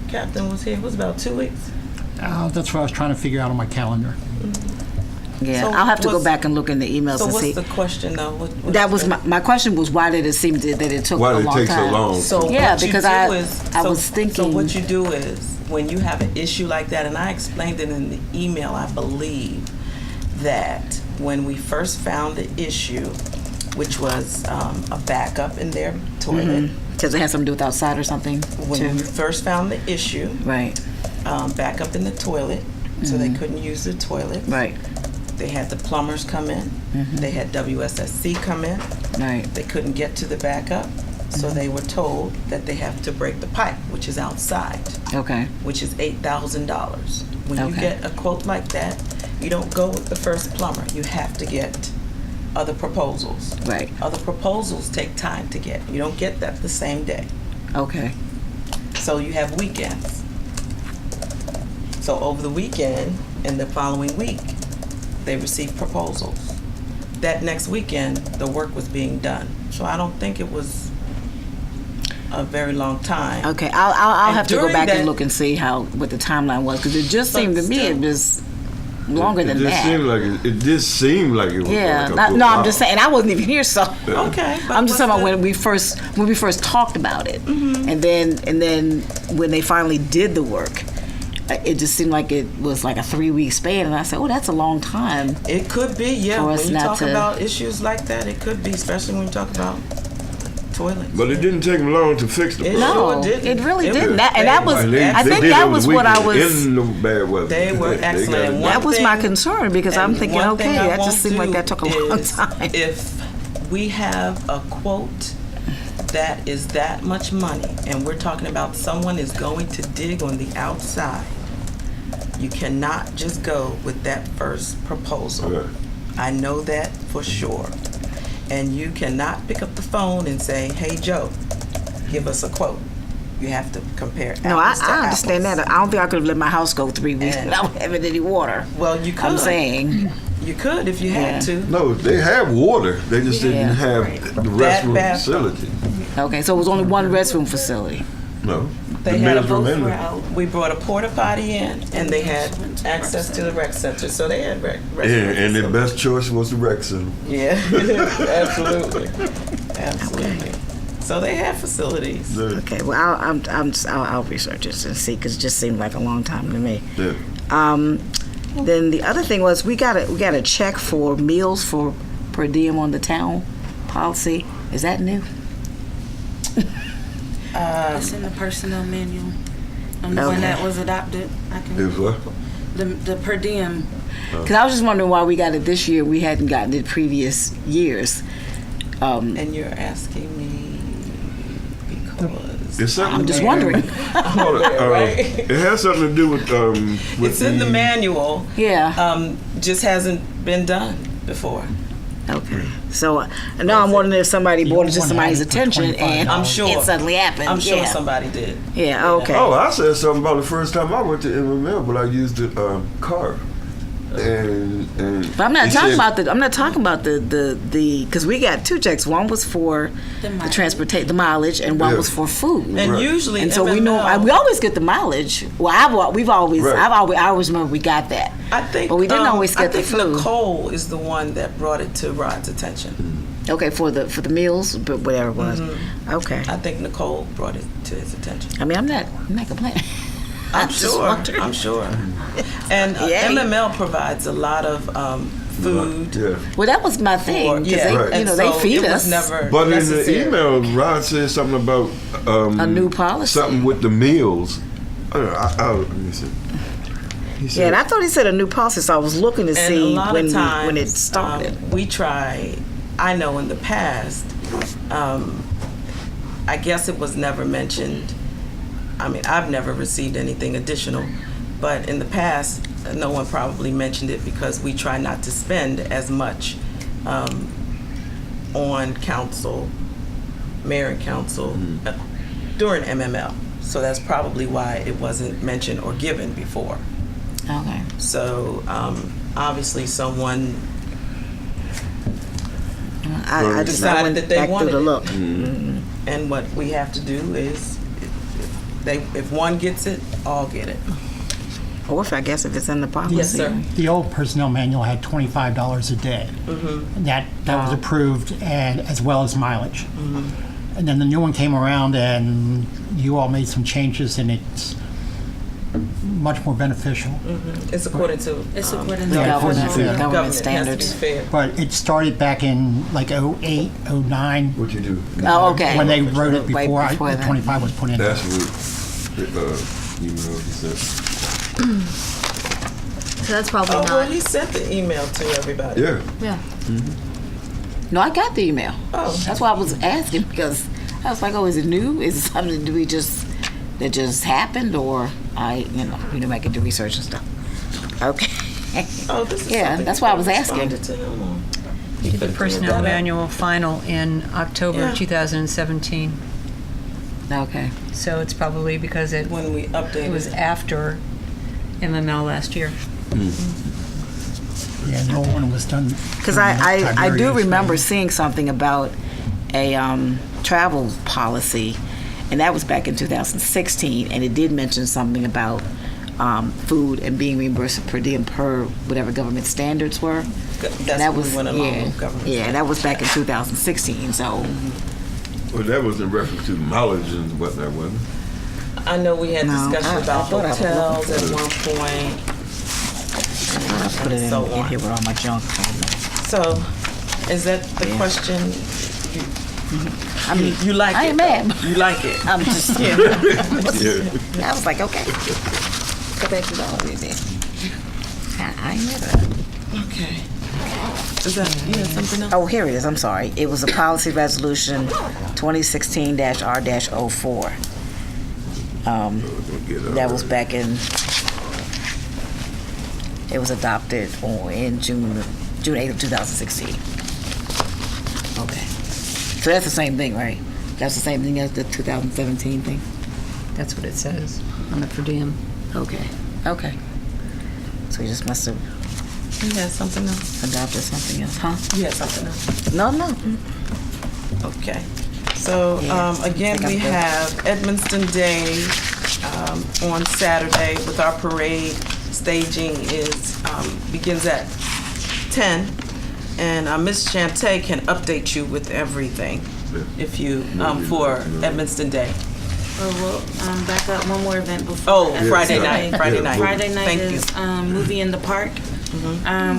Captain was here. It was about 2 weeks. That's what I was trying to figure out on my calendar. Yeah, So I'll have to go what's- back and look in the emails So and what's see. the question though? What That was my question was why did it seem that it took Why a did it long take so time? long? So Yeah, what you because do I is, was So thinking. what you do is when you have an issue like that, and I explained it in the email, I believe that when we first found the issue, which was a backup in their toilet, Because it had something to do with outside or something. when too. we first found the issue, Right, backup in the toilet, so they couldn't use the toilet. right, They had the plumbers come in. They had WSSC come in. right. They couldn't get to the backup, so they were told that they have to break the pipe, which is outside, Okay, which is $8,000. When you Okay. get a quote like that, you don't go with the first plumber. You have to get other proposals. right, Other proposals take time to get. You don't get that the same day. okay, So you have weekends. So over the weekend and the following week, they received proposals. That next weekend, the work was being done. So I don't think it was a very long time. okay. I'll And have to go during back that- and look and see what the timeline was because it just But seemed to me still- it was longer than it just that. Seemed like it just seemed like it was. Yeah, like a good no, I'm while. just saying. I wasn't even here, so Okay. but I'm just talking about what's when we first talked about it, Mm-hmm. and then when they finally did the work, it just seemed like it was like a 3-week span, and I said, oh, that's a long time. It could be, yeah. For When us you not talk to- about issues like that, it could be, especially when you talk about toilets. But it didn't take them long to fix the It problem. No, sure didn't. it really It didn't. was- And that was, And I they think did that over was the what I weekend was. in no bad weather. They were got it excellent. done. One That was my thing- concern because I'm And thinking, one thing okay, I that won't just seemed like do that took a long is time. If we have a quote that is that much money, and we're talking about someone is going to dig on the outside, you cannot just go with that first proposal. Right. I know that for sure. And you cannot pick up the phone and say, hey, Joe, give us a quote. You have to compare No, I apples to understand apples. that. I don't think I could have let my house go 3 weeks And- without having any water. Well, you could. I'm saying. You could if you had Yeah. to. No, they have water. They just Yeah. didn't have Right. the That restroom bathroom. facility. Okay, so it was only one restroom facility. No, They the had a men's room both and the- route. We brought a porta potty in, and they had access to the rec center, so they had restroom and the facilities. best choice was the rec center. Yeah, absolutely, absolutely. So they have facilities. Yeah. Okay, well, I'll research it and see because it just seemed like a long time to me. Yeah. Then the other thing was we got a check for meals for per diem on the town policy. Is that new? It's in the personnel manual. And the Okay. one that was adopted, I can. It was what? The per diem. Because I was just wondering why we got it this year. We hadn't gotten it previous years. And you're asking me because It's something. I'm just wondering. Hold on, Right. it has something to do with it's in the manual. Yeah. Just hasn't been done before. Okay. So now I'm wondering if somebody brought it to one somebody's had it for attention and I'm sure. it suddenly happened. I'm sure yeah. somebody did. Yeah. Okay. Oh, I said something about the first time I went to MMA, but I used the card. and But I'm not he talking said- about the. I'm not talking about the because we got two checks. One was for The the mileage. transportation, the mileage, and one Yeah. was for food. And Right. usually, And so we know MML, we always get the mileage. Well, we've always Right. I always remember we got that. I think, But we didn't always get I the think food. Nicole is the one that brought it to Rod's attention. Okay, for the meals, but whatever it was. Okay. I think Nicole brought it to his attention. I mean, I'm not complaining. I'm just sure. wondering. I'm sure. And Yay. MML provides a lot of food. Yeah. Well, that was my thing. For, 'Cause yeah, they, Right. you and know, so they feed it us. was never But necessary. in the email, Rod said something about A new policy. something with the meals. Let me see. He Yeah, and I thought he said a new policy, so I was looking to And a see lot when of times, when it started. we try. I know in the past, I guess it was never mentioned. I mean, I've never received anything additional, but in the past, no one probably mentioned it because we try not to spend as much on council, mayor and council during MML. So that's probably why it wasn't mentioned or given before. Okay. So obviously someone I just I decided went that they back through wanted the it. look. And what we have to do is, if one gets it, all get it. Or if I guess if it's in the policy. Yes, sir. The old personnel manual had $25 a day. That was approved, and as well as mileage. And then the new one came around, and you all made some changes, and it's much more beneficial. It's according to. It's according to Yeah, Government, according to government It has standards. to be fair. But it started back in like 08, 09, What you do? Oh, okay. when they wrote it Right before, before the that. 25 was put in. That's what email he said. So that's probably Oh, well, not. he sent the email to everybody. Yeah. Yeah. No, I got the email. Oh. That's why I was asking, because I was like, oh, is it new? Is it something that just happened, or I get do research and stuff. Okay. Oh, this is Yeah, something that's you why I was responded asking. to him on. We did the personnel that up. manual final in October Yeah. 2017. Okay. So it's probably because it When we updated. was after MML last year. Yeah, the old one was done. Because I do Tiberius, remember right? seeing something about a travel policy, and that was back in 2016, and it did mention something about food and being reimbursed per diem per whatever government standards were. That's And that when was we went along with government. yeah, that was back in 2016. So Well, that was in reference to mileage and whatnot, wasn't it? I know we had No, discussion I about thought I was hotels looking at one point. I put it in, So in on. here with all my junk. So, is that the Yeah. question? I mean, You like I it? ain't mad. though? You like it? I'm just Yeah. Yeah. I was like, okay, go back to the other then. I ain't mad at it. Okay. Is that something else? Oh, here it is. I'm sorry. It was a policy resolution 2016-R-04. That was back in. It was adopted in June 8th of 2016. Okay. So that's the same thing, right? That's the same thing as the 2017 thing? That's what it says on the per diem. Okay. Okay. So you just must have You had something else? adopted something else, huh? You had something else? No. Okay. So, Yeah, again, I think we I'm good. have Edmonston Day on Saturday with our parade. Staging begins at 10. And Ms. Chante can update you with everything if you, for Edmonston Day. We'll back up one more event before. Oh, that. Friday yeah. night. Friday Yeah, night. Friday night Thank is you. movie in the park.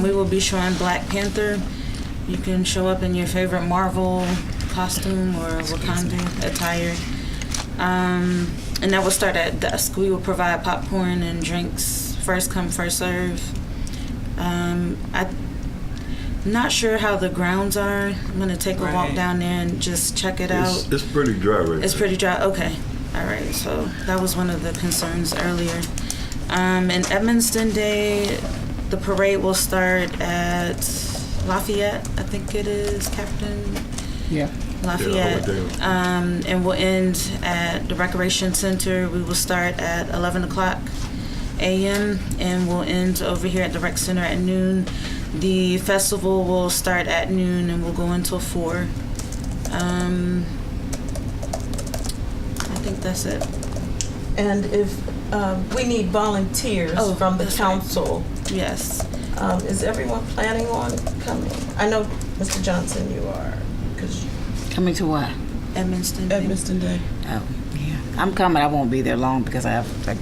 We will be showing Black Panther. You can show up in your favorite Marvel costume or Wakanda attire. And that will start at dusk. We will provide popcorn and drinks, first come, first serve. I'm not sure how the grounds are. I'm gonna take a walk Right. down there and just check it out. It's pretty dry right It's now. pretty dry. Okay. All right. So that was one of the concerns earlier. In Edmonston Day, the parade will start at Lafayette. I think it is, Captain Yeah. Lafayette. Yeah, And we'll end at the Recreation Center. We will start at 11 o'clock. a.m. and will end over here at the rec center at noon. The festival will start at noon and will go until 4. I think that's it. And if we need volunteers Oh, from the that's right. council, Yes. is everyone planning on coming? I know, Mr. Johnson, you are, because Coming to what? Edmonston. Edmiston Day. Oh, yeah. I'm coming. I won't be there long because I have like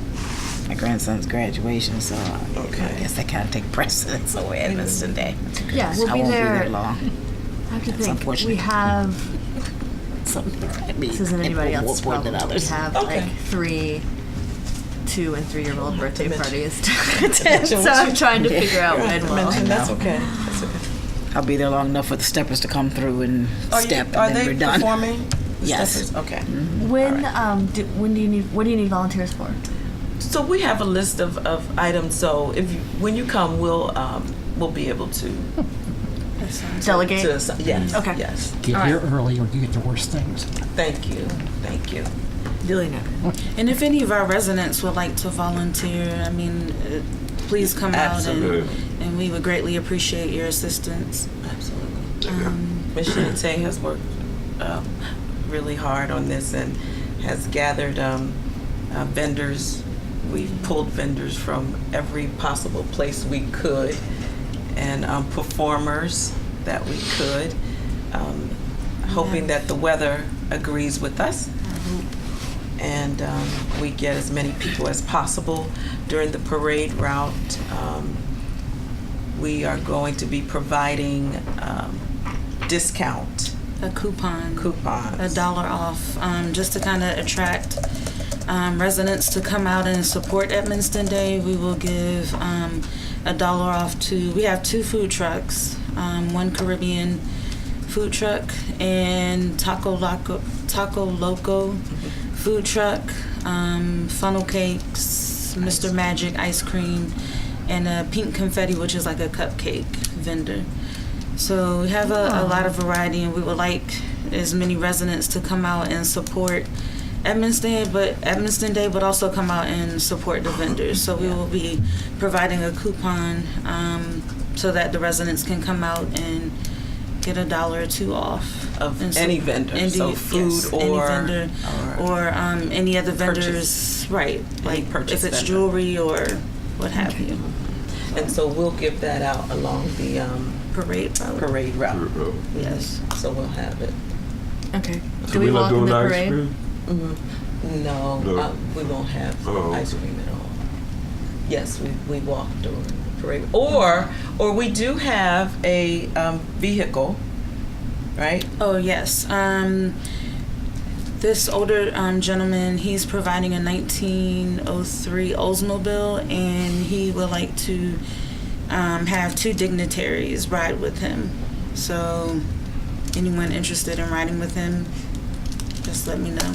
my grandson's graduation, so I Okay. guess that kind of take precedence over Edmiston Day. Yeah, we'll I be won't there. be there long. I have to That's think. unfortunate. We have, This this isn't anybody else's problem. than We others. have Okay. like 3 2- and 3-year-old birthday mention- parties to attend, so I'm trying to figure out when will. Mention, that's okay. That's okay. I'll be there long enough for the steppers to come through and step, Are and then they we're done. performing? The Yes. steppers? Okay. When what do you need volunteers for? So we have a list of items. So when you come, we'll be able to Delegate? yes. Okay. Yes. Get All here right. early or you get the worst things. Thank you. Thank you. Duly noted. And if any of our residents would like to volunteer, I mean, please come Absolutely. out and we would greatly appreciate your assistance. Absolutely. Ms. Shante has worked really hard on this and has gathered vendors. We've pulled vendors from every possible place we could and performers that we could, hoping that the weather agrees with us and we get as many people as possible. During the parade route, we are going to be providing discount A coupons. $1 off, just to kind of attract residents to come out and support Edmonston Day. We will give $1 off to, we have 2 food trucks, one Caribbean food truck and Taco Loco food truck, funnel cakes, Mr. Magic ice cream, and a pink confetti, which is like a cupcake vendor. So we have a lot of variety, and we would like as many residents to come out and support Edmonston Day, but also come out and support the vendors. So we will be providing a coupon so that the residents can come out and get $1 or $2 off of any vendor. So food any or vendor or any other vendors, purchase. Right? Like purchase if it's vendor. jewelry or what have you. And so we'll give that out along the Parade route. parade route. Yes. So we'll have it. Okay. So Do we we're not walk in doing the ice parade? cream? No, No. we won't have Oh, ice okay. cream at all. Yes, we walk during the parade. Or we do have a vehicle, right? Oh yes. This older gentleman, he's providing a 1903 Oldsmobile, and he would like to have 2 dignitaries ride with him. So, anyone interested in riding with him, just let me know.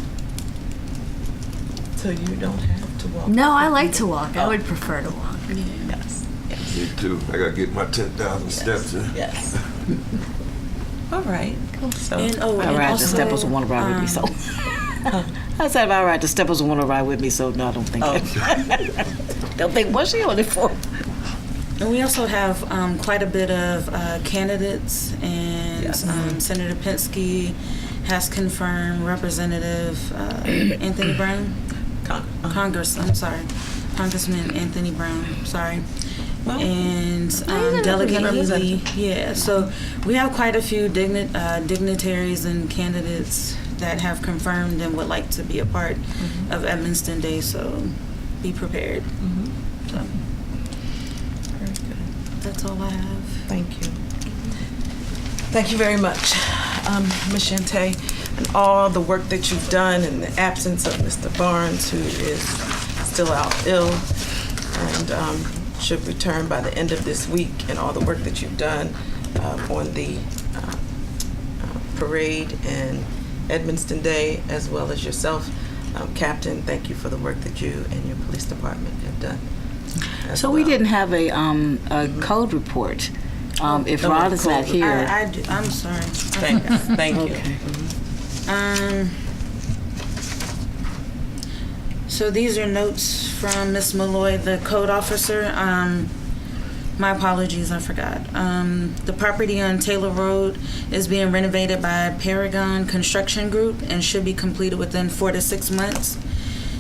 So you don't have to walk. No, I like to walk. I would prefer to walk. Yes. Yes. Me too. I gotta get my 10,000 steps in. Yes. All right. Cool. So And I and ride also, the steppers who want to ride with me, so. I said if I ride the steppers who want to ride with me, so no, I don't think. Don't think, what's she on it for? And we also have quite a bit of candidates, and Yes. Senator Penske has confirmed Representative Anthony Brown. Congressman Anthony Brown, sorry. Well, And he's a Delegate representative. Healy. Yeah, so we have quite a few dignitaries and candidates that have confirmed and would like to be a part of Edmonston Day, so be prepared. So very good. that's all I have. Thank you. Thank you very much, Ms. Shante, and all the work that you've done in the absence of Mr. Barnes, who is still out ill and should return by the end of this week, and all the work that you've done on the parade and Edmonston Day, as well as yourself, Captain. Thank you for the work that you and your police department have done. as So we well. didn't have a code report. If no, Rod is code not here. I'm sorry. Thank you. Okay. So these are notes from Miss Malloy, the code officer. My apologies, I forgot. The property on Taylor Road is being renovated by Paragon Construction Group and should be completed within 4 to 6 months.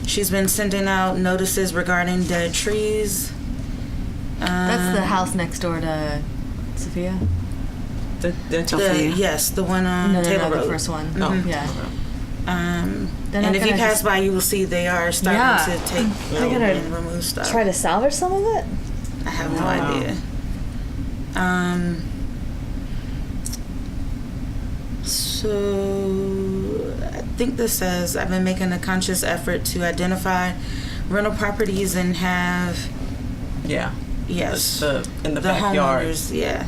She's been sending out notices regarding dead trees. That's the house next door to Sophia? Yes, the one on No, Taylor the Road. first one. Oh. Yeah. They're And not if you gonna pass just by, you will see they are starting Yeah. to take They're gonna and remove stuff. try to salvage some of it? I have no Wow. idea. So I think this says I've been making a conscious effort to identify rental properties and have Yeah. yes In the backyard. homeowners, yeah.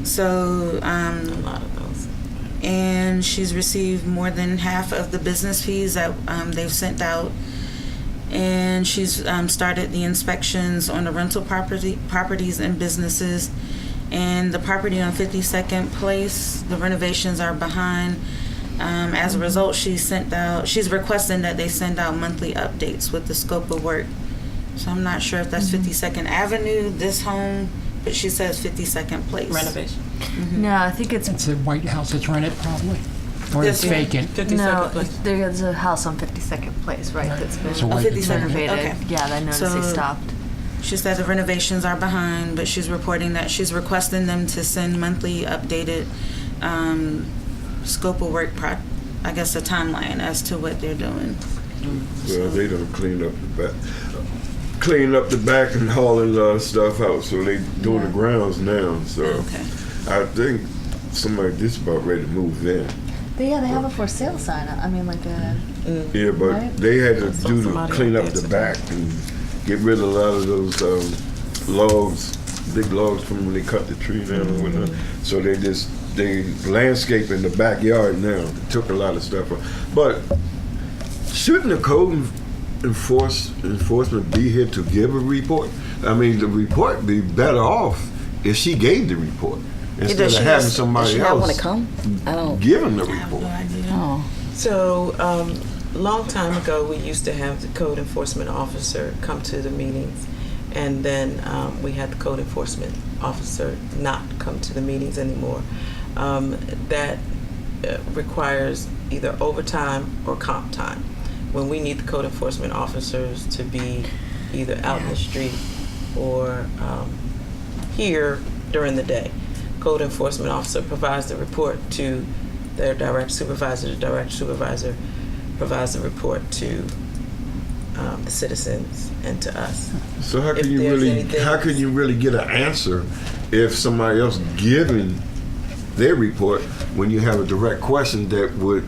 So A lot of those. and she's received more than half of the business fees that they've sent out. And she's started the inspections on the rental properties and businesses. And the property on 52nd Place, the renovations are behind. As a result, she's requesting that they send out monthly updates with the scope of work. So I'm not sure if that's 52nd Avenue, this home, but she says 52nd Place. Renovation. No, I think it's It's a White House that's rented probably, or This it's one. vacant. 52nd no. place. There's a house on 52nd Place, right? That's been So White 52nd, renovated. okay. Yeah, I noticed they So- stopped. She said the renovations are behind, but she's reporting that she's requesting them to send monthly updated scope of work, I guess a timeline as to what they're doing. Well, they don't clean up the back and hauling stuff out, so they doing the grounds now. So Okay. I think somebody just about ready to move in. But yeah, they have a for sale sign. I mean, like a. Yeah, but Right. they had to saw do to somebody clean out up there the today. back and get rid of a lot of those logs, big logs from when they cut the tree down and whatnot. So they landscape in the backyard now. Took a lot of stuff out. But shouldn't the code enforcement be here to give a report? I mean, the report be better off if she gave the report instead of having somebody does she not want else to come? I don't. giving the I have report. no idea. Oh. So, long time ago, we used to have the code enforcement officer come to the meetings, and then we had the code enforcement officer not come to the meetings anymore. That requires either overtime or comp time. When we need the code enforcement officers to be either out in the street or here during the day. Code enforcement officer provides the report to their direct supervisor. The direct supervisor provides the report to the citizens and to us. So how If can you there's really anything- get an answer if somebody else giving their report when you have a direct question that would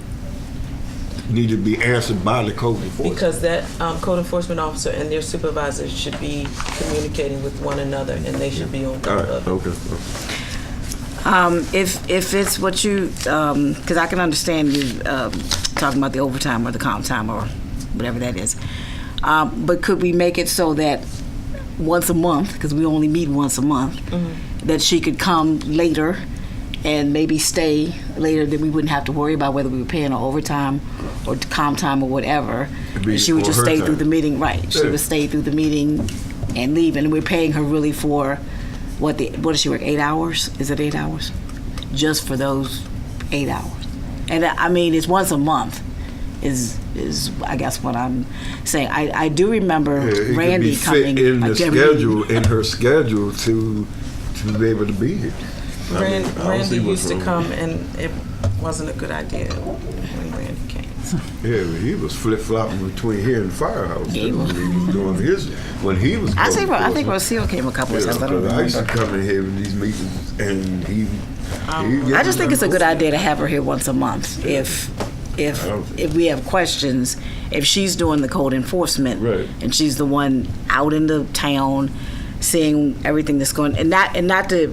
need to be answered by the code enforcement? Because that code enforcement officer and their supervisors should be communicating with one another, and they should be on All top right, of it. okay. If it's what you, because I can understand you talking about the overtime or the comp time or whatever that is. But could we make it so that once a month, because we only meet once a month, that she could come later and maybe stay later, that we wouldn't have to worry about whether we were paying her overtime or comp time or whatever. It'd be She would on just her stay time. through the meeting, right? She Yeah. would stay through the meeting and leave, and we're paying her really for what does she work, 8 hours? Is it 8 hours? Just for those 8 hours. And I mean, it's once a month is I guess what I'm saying. I do remember Yeah, it Randy could be coming fit in the like every meeting. schedule, in her schedule to be able to be here. I mean, I don't Randy see what's used to wrong. come, and it wasn't a good idea when Randy came. Yeah, but he was flip flopping between here and the firehouse. Yeah, he too, was. when he was doing his when he was. I think code enforcement. Rocio came a couple of Yeah, times. I don't 'cause I used to remember. come in here in these meetings, and he I just think it's a good idea to have her here once a month. If I don't- if we have questions, if she's doing the code enforcement, Right. and she's the one out in the town, seeing everything that's going, and not to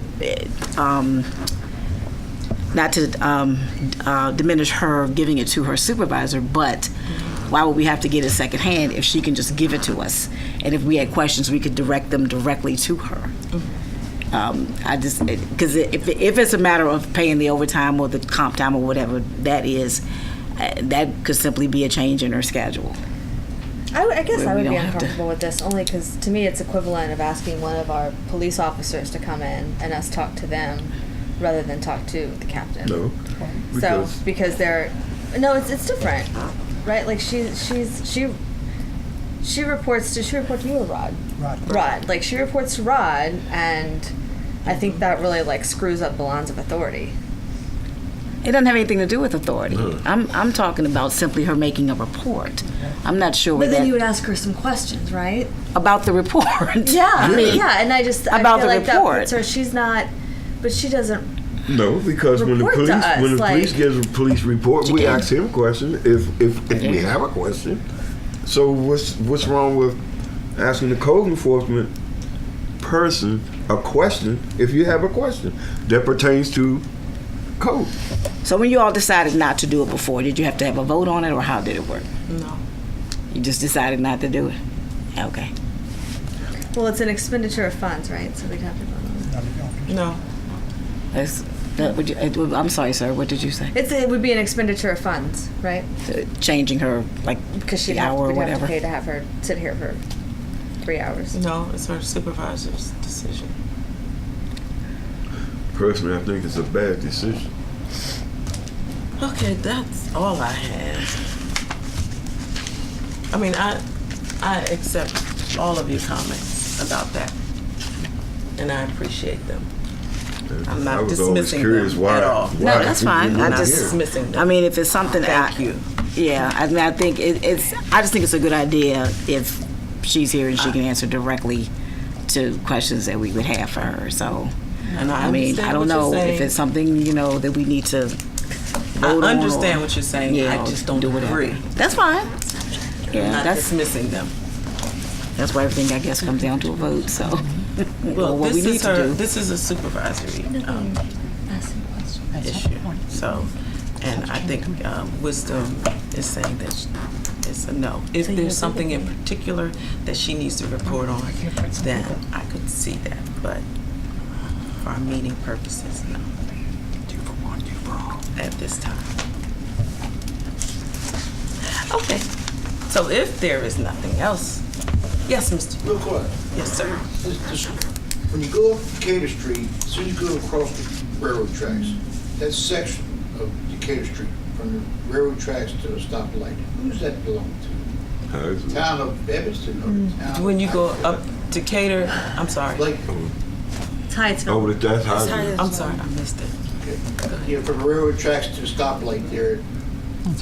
diminish her giving it to her supervisor, but why would we have to get it secondhand if she can just give it to us? And if we had questions, we could direct them directly to her. I just, because if it's a matter of paying the overtime or the comp time or whatever that is, that could simply be a change in her schedule. I guess Where I we would be don't have to- uncomfortable with this only because to me it's equivalent of asking one of our police officers to come in and us talk to them rather than talk to the captain. No, So because because they're no, it's different, right? Like she reports. Does she report to you or Rod? Rod. Like she reports to Rod, and I think that really like screws up the lines of authority. It doesn't have anything to do with authority. No. I'm talking about simply her making a report. I'm not sure But then that- you would ask her some questions, right? about the report. Yeah, yeah. And I About feel the like that report. puts her. She's not, but she doesn't. no, because when the Report to police us, when the like- police gives a police report, we can. ask him a question if we have a question. So what's wrong with asking the code enforcement person a question if you have a question that pertains to code? So when you all decided not to do it before, did you have to have a vote on it, or how did it work? No. You just decided not to do it? Okay. Well, it's an expenditure of funds, right? So we'd have to vote on it. No. I'm sorry, sir. What did you say? It would be an expenditure of funds, right? Changing her, like, Because she'd the have, hour or we'd have whatever? to pay to have her sit here for 3 hours. No, it's her supervisor's decision. Personally, I think it's a bad decision. Okay, that's all I have. I mean, I accept all of your comments about that, and I appreciate them. I'm not I was always dismissing curious them why. at all. No, that's fine. I'm I not just- dismissing them. I mean, if it's something Thank you. Yeah, I mean, I think it's. I just think it's a good idea if she's here and she can answer directly to questions that we would have for her. So, And I I mean, understand I don't what you're know if saying. it's something that we need to I vote on. understand or- what you're saying. Yeah, I just don't do whatever. agree. That's fine. I'm Yeah, not that's dismissing them. why everything I guess comes down to a vote. So, Well, what we this need is to her. do. This is a supervisory issue. So, and I think Wisdom is saying that it's a no. If there's something in particular that she needs to report on, then I could see that. But for our meeting purposes, no. At this time. Okay. So if there is nothing else, yes, Mr. Real quick, Yes, sir. when you go up Decatur Street, as soon as you go across the railroad tracks, that section of Decatur Street, from the railroad tracks to the stoplight, who's that belong to? Town of Evanston or town? When you go up Decatur, I'm sorry. Like, It's Hyattsville. Oh, but that's how. It's high as I'm sorry, I missed it. from the railroad tracks to the stoplight there,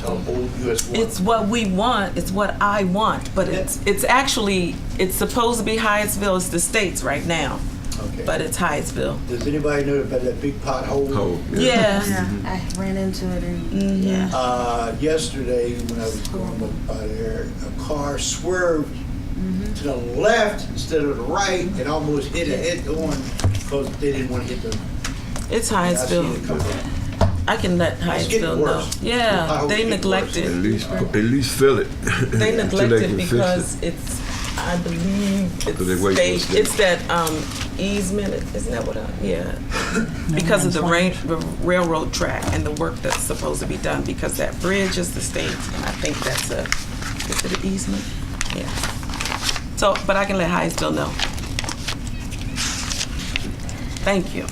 old US one. It's what we want. It's what I want. But it's actually supposed to be Hyattsville. It's the states right now, Okay. but it's Hyattsville. Does anybody know about that big pothole? Oh, Yeah. I ran into it and Yeah. Yesterday, when I was going up by there, a car swerved to the left instead of the right and almost hit a head-on because they didn't want to hit the. It's I seen Hyattsville. a couple. I can let It's getting Hyattsville know. worse. The Yeah, potholes they get neglected. At least fill it. They until neglected can fix because it. it's, I believe, they it's wait for state. us to- It's that easement. Isn't that what? Yeah. Because of the railroad track and the work that's supposed to be done. Because that bridge is the state, and I think that's is it an easement? Yeah. So, but I can let Hyattsville know. Thank you.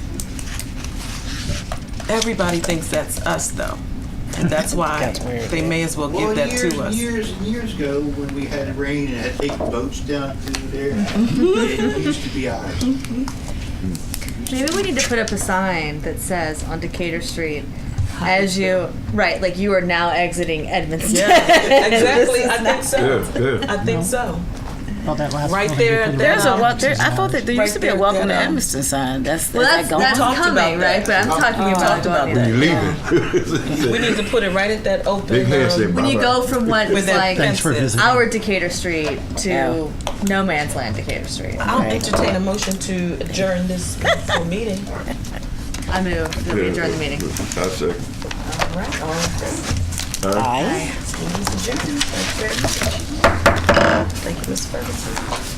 Everybody thinks that's us, though, and that's why they may as well give that to us. Years and years ago, when we had rain and had to take boats down through there, it used to be ours. Maybe we need to put up a sign that says on Decatur Street, as you, right, like you are now exiting Edmonston. Yeah, exactly. I think so. Yeah. I think so. Well, that last Right building, there, you put there's it a up. wel- I thought that there Right used to be a there, welcome to that, Edmonston sign. That's Well, that gone? that's talked coming, about that. right? But I'm talking talked about about When going you there. leaving. We need to put it right at that open. Big handshake, When you go from what With is that like Thanks for fences. visiting. our Decatur Street to no man's land Decatur Street. I'll entertain a motion to adjourn this meeting. I move that we adjourn the meeting. I say. All right. All in favor? Aye. Meeting's adjourned. Thank you very much. Thank you, Ms. Ferguson.